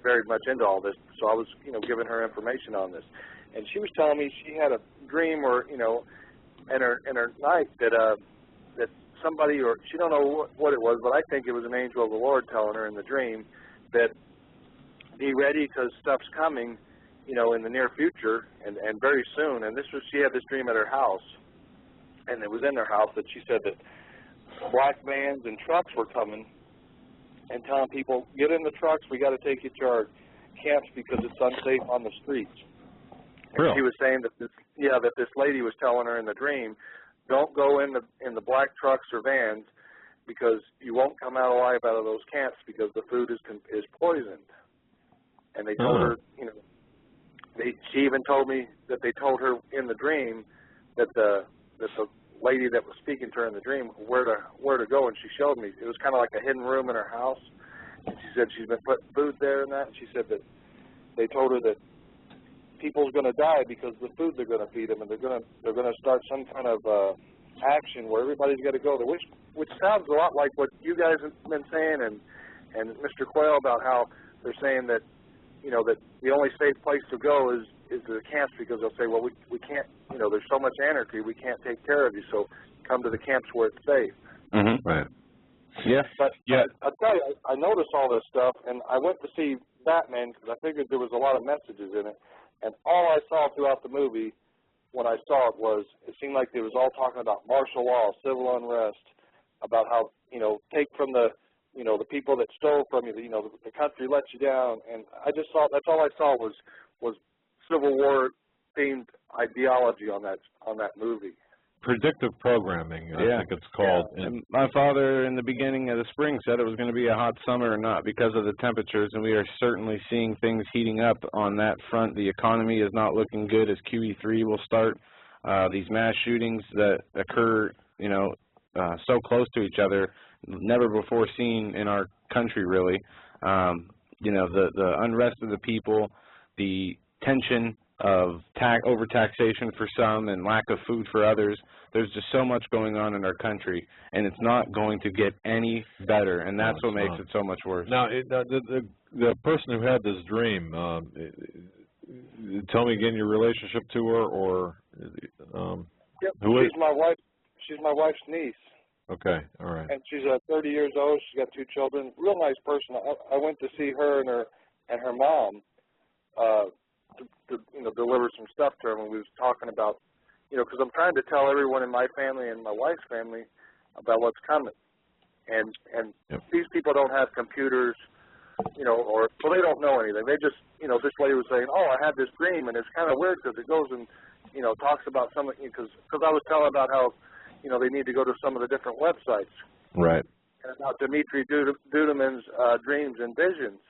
very much into all this, so I was giving her information on this, and she was telling me she had a dream or in her night that that somebody, or she don't know what it was, but I think it was an angel of the Lord telling her in the dream that be ready because stuff's coming, in the near future and very soon. And she had this dream at her house, and it was in their house that she said that black vans and trucks were coming and telling people, get in the trucks, we got to take you to our camps because it's unsafe on the streets. Really? She was saying that this lady was telling her in the dream, don't go in the black trucks or vans because you won't come out alive out of those camps because the food is poisoned. And they told her, she even told me that they told her in the dream that the lady that was speaking to her in the dream where to go, and she showed me. It was kind of like a hidden room in her house. And she said she's been putting food there and that. And she said that they told her that people's going to die because the food they're going to feed them, and they're going to start some kind of action where everybody's got to go there, which sounds a lot like what you guys have been saying and Mr. Quayle about how they're saying that that the only safe place to go is the camps because they'll say, well, we can't, there's so much anarchy, we can't take care of you, so come to the camps where it's safe. Mm-hmm. Right. Yeah. But I'll tell you, I noticed all this stuff, and I went to see Batman because I figured there was a lot of messages in it. And all I saw throughout the movie when I saw it seemed like it was all talking about martial law, civil unrest, about how, take from the people that stole from you, the country let you down. And I just saw, that's all I saw was Civil War themed ideology on that movie. Predictive programming, I think it's called. Yeah. And my father in the beginning of the spring said it was going to be a hot summer or not because of the temperatures, and we are certainly seeing things heating up on that front. The economy is not looking good as QE3 will start. These mass shootings that occur, so close to each other, never before seen in our country, really. The unrest of the people, the tension of overtaxation for some and lack of food for others. There's just so much going on in our country, and it's not going to get any better, and that's what makes it so much worse. Now, the person who had this dream, tell me again your relationship to her, or who is? She's my wife's niece. Okay, all right. And she's 30 years old. She's got 2 children. Real nice person. I went to see her and her mom to deliver some stuff to her, and we was talking about, because I'm trying to tell everyone in my family and my wife's family about what's coming. And these people don't have computers, they don't know anything. They just, this lady was saying, oh, I had this dream, and it's kind of weird because it goes and, talks about some, because I was telling about how, they need to go to some of the different websites. Right. And about Dimitri Duduman's dreams and visions.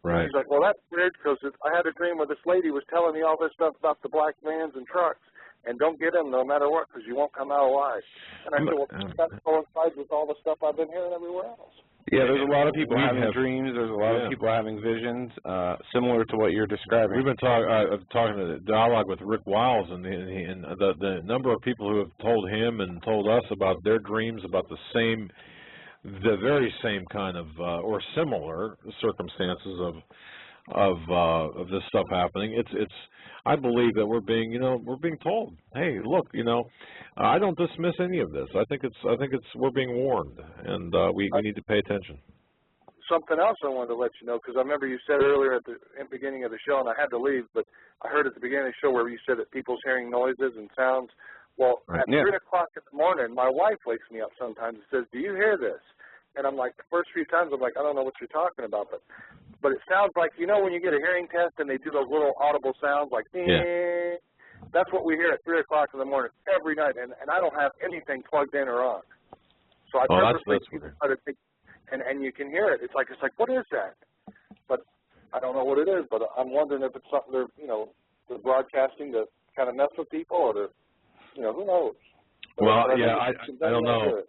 Right. He's like, well, that's weird because I had a dream where this lady was telling me all this stuff about the black vans and trucks, and don't get them no matter what because you won't come out alive. And I said, well, that coincides with all the stuff I've been hearing everywhere else. Yeah, there's a lot of people having dreams. There's a lot of people having visions, similar to what you're describing. We've been talking to the dialogue with Rick Wiles, and the number of people who have told him and told us about their dreams about the very same kind of or similar circumstances of this stuff happening. It's I believe that we're being told, hey, look, I don't dismiss any of this. I think we're being warned, and we need to pay attention. Something else I wanted to let you know, because I remember you said earlier at the beginning of the show, and I had to leave, but I heard at the beginning of the show where you said that people's hearing noises and sounds. Well, Right. at 3 o'clock in the morning, my wife wakes me up sometimes and says, "Do you hear this?" And I'm like, the first few times, I'm like, I don't know what you're talking about, but it sounds like, you know, when you get a hearing test and they do those little audible sounds like, Yeah. That's what we hear at 3 o'clock in the morning every night, and I don't have anything plugged in or on. So I purposely try to take, and you can hear it. It's like, what is that? But I don't know what it is, but I'm wondering if it's something they're broadcasting to kind of mess with people, or they're, who knows? Well, I don't know.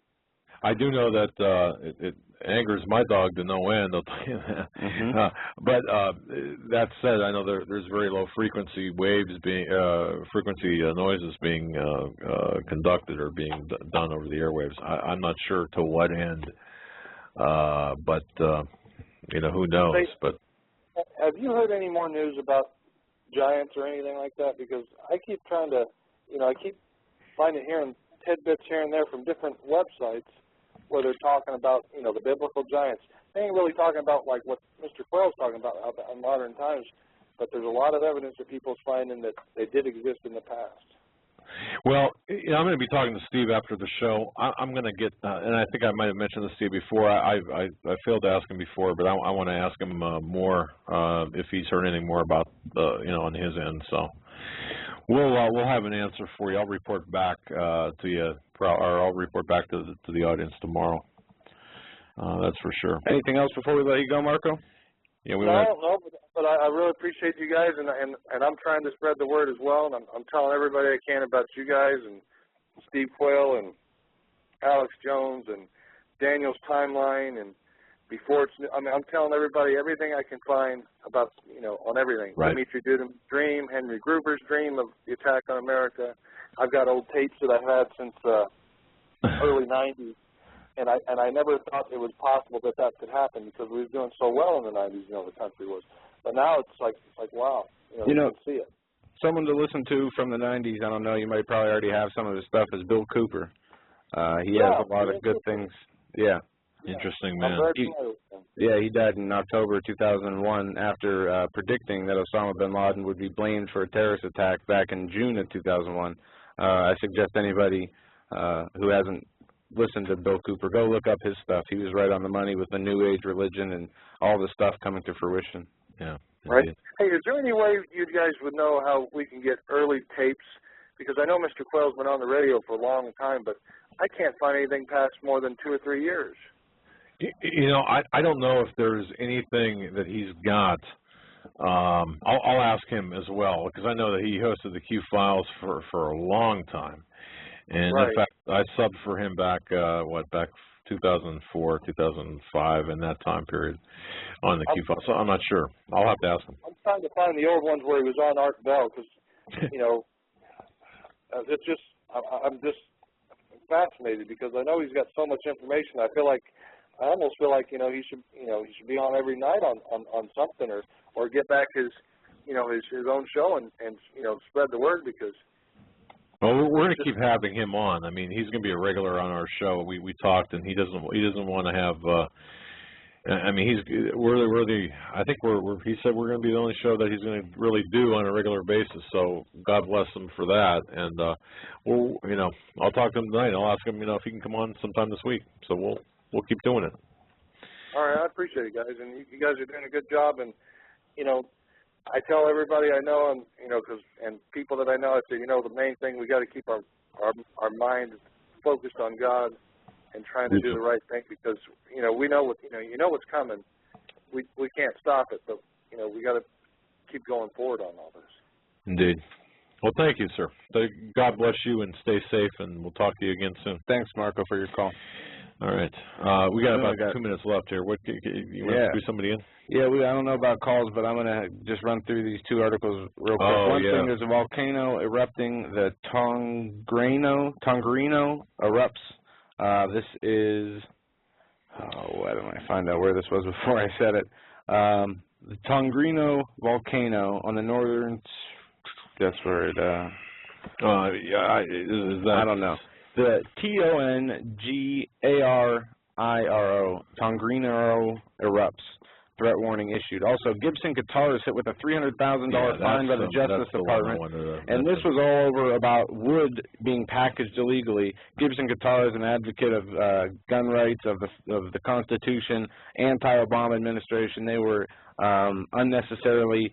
I do know that it angers my dog to no end, I'll tell you that. But that said, I know there's very low frequency waves being, noises being conducted or being done over the airwaves. I'm not sure to what end, but who knows? But have you heard any more news about giants or anything like that? Because I keep trying to, I keep hearing tidbits here and there from different websites where they're talking about, the biblical giants. They ain't really talking about like what Mr. Quayle's talking about in modern times, but there's a lot of evidence that people's finding that they did exist in the past. Well, I'm going to be talking to Steve after the show. I'm going to get, and I think I might have mentioned this to you before. I failed to ask him before, but I want to ask him more if he's heard anything more about on his end. So we'll have an answer for you. I'll report back to you, or I'll report back to the audience tomorrow. That's for sure. Anything else before we let you go, Marco? Yeah, No, but I really appreciate you guys, and I'm trying to spread the word as well, and I'm telling everybody I can about you guys and Steve Quayle and Alex+Jones and Daniel's timeline, and I'm telling everybody everything I can find about on everything. Right. Dimitri Duden's dream, Henry Gruber's dream of the attack on America. I've got old tapes that I've had since early '90s. And I never thought it was possible that could happen because we were doing so well in the '90s. The country was, but now it's like wow, you can see it. Someone to listen to from the '90s. I don't know. You might probably already have some of his stuff. Is Bill Cooper? He has a lot of good things. Yeah. Interesting man. He died in October 2001 after predicting that Osama bin Laden would be blamed for a terrorist attack back in June of 2001. I suggest anybody who hasn't listen to Bill Cooper, go look up his stuff. He was right on the money with the New Age religion and all the stuff coming to fruition. Yeah. Right. Hey, is there any way you guys would know how we can get early tapes? Because I know Mr. Quayle's been on the radio for a long time, but I can't find anything past more than 2 or 3 years. I don't know if there's anything that he's got. I'll ask him as well, because I know that he hosted the Q Files for a long time. And in fact, I subbed for him back 2004, 2005, in that time period on the Q Files. So I'm not sure. I'll have to ask him. I'm trying to find the old ones where he was on Art Bell because, it's just I'm just fascinated because I know he's got so much information. I almost feel like he should be on every night on something or get back his own show and spread the word because. Well, we're going to keep having him on. I mean, he's going to be a regular on our show. We talked, and he doesn't want to have. He said we're going to be the only show that he's going to really do on a regular basis. So God bless him for that. And I'll talk to him tonight. I'll ask him, if he can come on sometime this week. So we'll keep doing it. All right, I appreciate it, guys, and you guys are doing a good job. And I tell everybody I know, and people that I know, I say, the main thing, we got to keep our mind focused on God and trying to do the right thing because we know what's coming. We can't stop it, but we got to keep going forward on all this. Indeed. Well, thank you, sir. God bless you and stay safe, and we'll talk to you again soon. Thanks, Marco, for your call. All right. We got about 2 minutes left here. What you want to do somebody in? Yeah, I don't know about calls, but I'm going to just run through these 2 articles real quick. One thing, there's a volcano erupting. The Tongariro erupts. This is, why don't I find out where this was before I said it? The Tongariro volcano on the northern, that's where it, I don't know. The Tongariro, Tongariro erupts. threat warning issued. Also, Gibson Guitars hit with a $300,000 fine by the Justice Department, and this was all over about wood being packaged illegally. Gibson Guitars, an advocate of gun rights, of the Constitution, anti-Obama administration, they were unnecessarily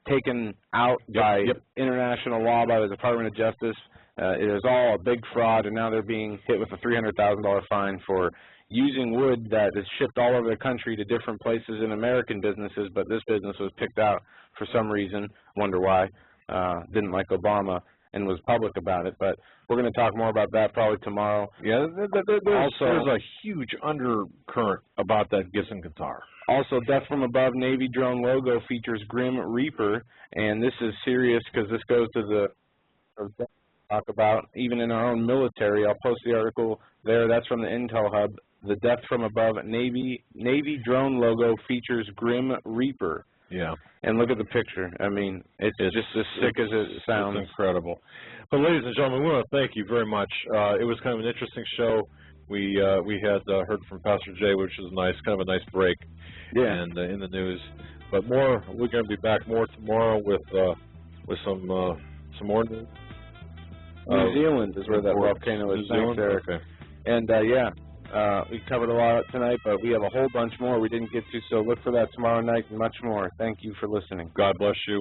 taken out by international law by the Department of Justice. It is all a big fraud, and now they're being hit with a $300,000 fine for using wood that is shipped all over the country to different places in American businesses, but this business was picked out for some reason. Wonder why. Didn't like Obama and was public about it, but we're going to talk more about that probably tomorrow. Yeah, there's a huge undercurrent about that Gibson guitar. Also, Death from Above Navy drone logo features Grim Reaper, and this is serious because this goes to the talk about even in our own military. I'll post the article there. That's from the Intel Hub. The Death from Above Navy drone logo features Grim Reaper. Yeah. And look at the picture. I mean, it's just as sick as it sounds. It's incredible. But ladies and gentlemen, we want to thank you very much. It was kind of an interesting show. We had heard from Pastor Jay, which is nice, kind of a nice break. Yeah. And in the news. But more, we're going to be back more tomorrow with some more news. New Zealand is where that volcano is. Thanks, Eric. Okay. And we covered a lot tonight, but we have a whole bunch more we didn't get to, so look for that tomorrow night and much more. Thank you for listening. God bless you.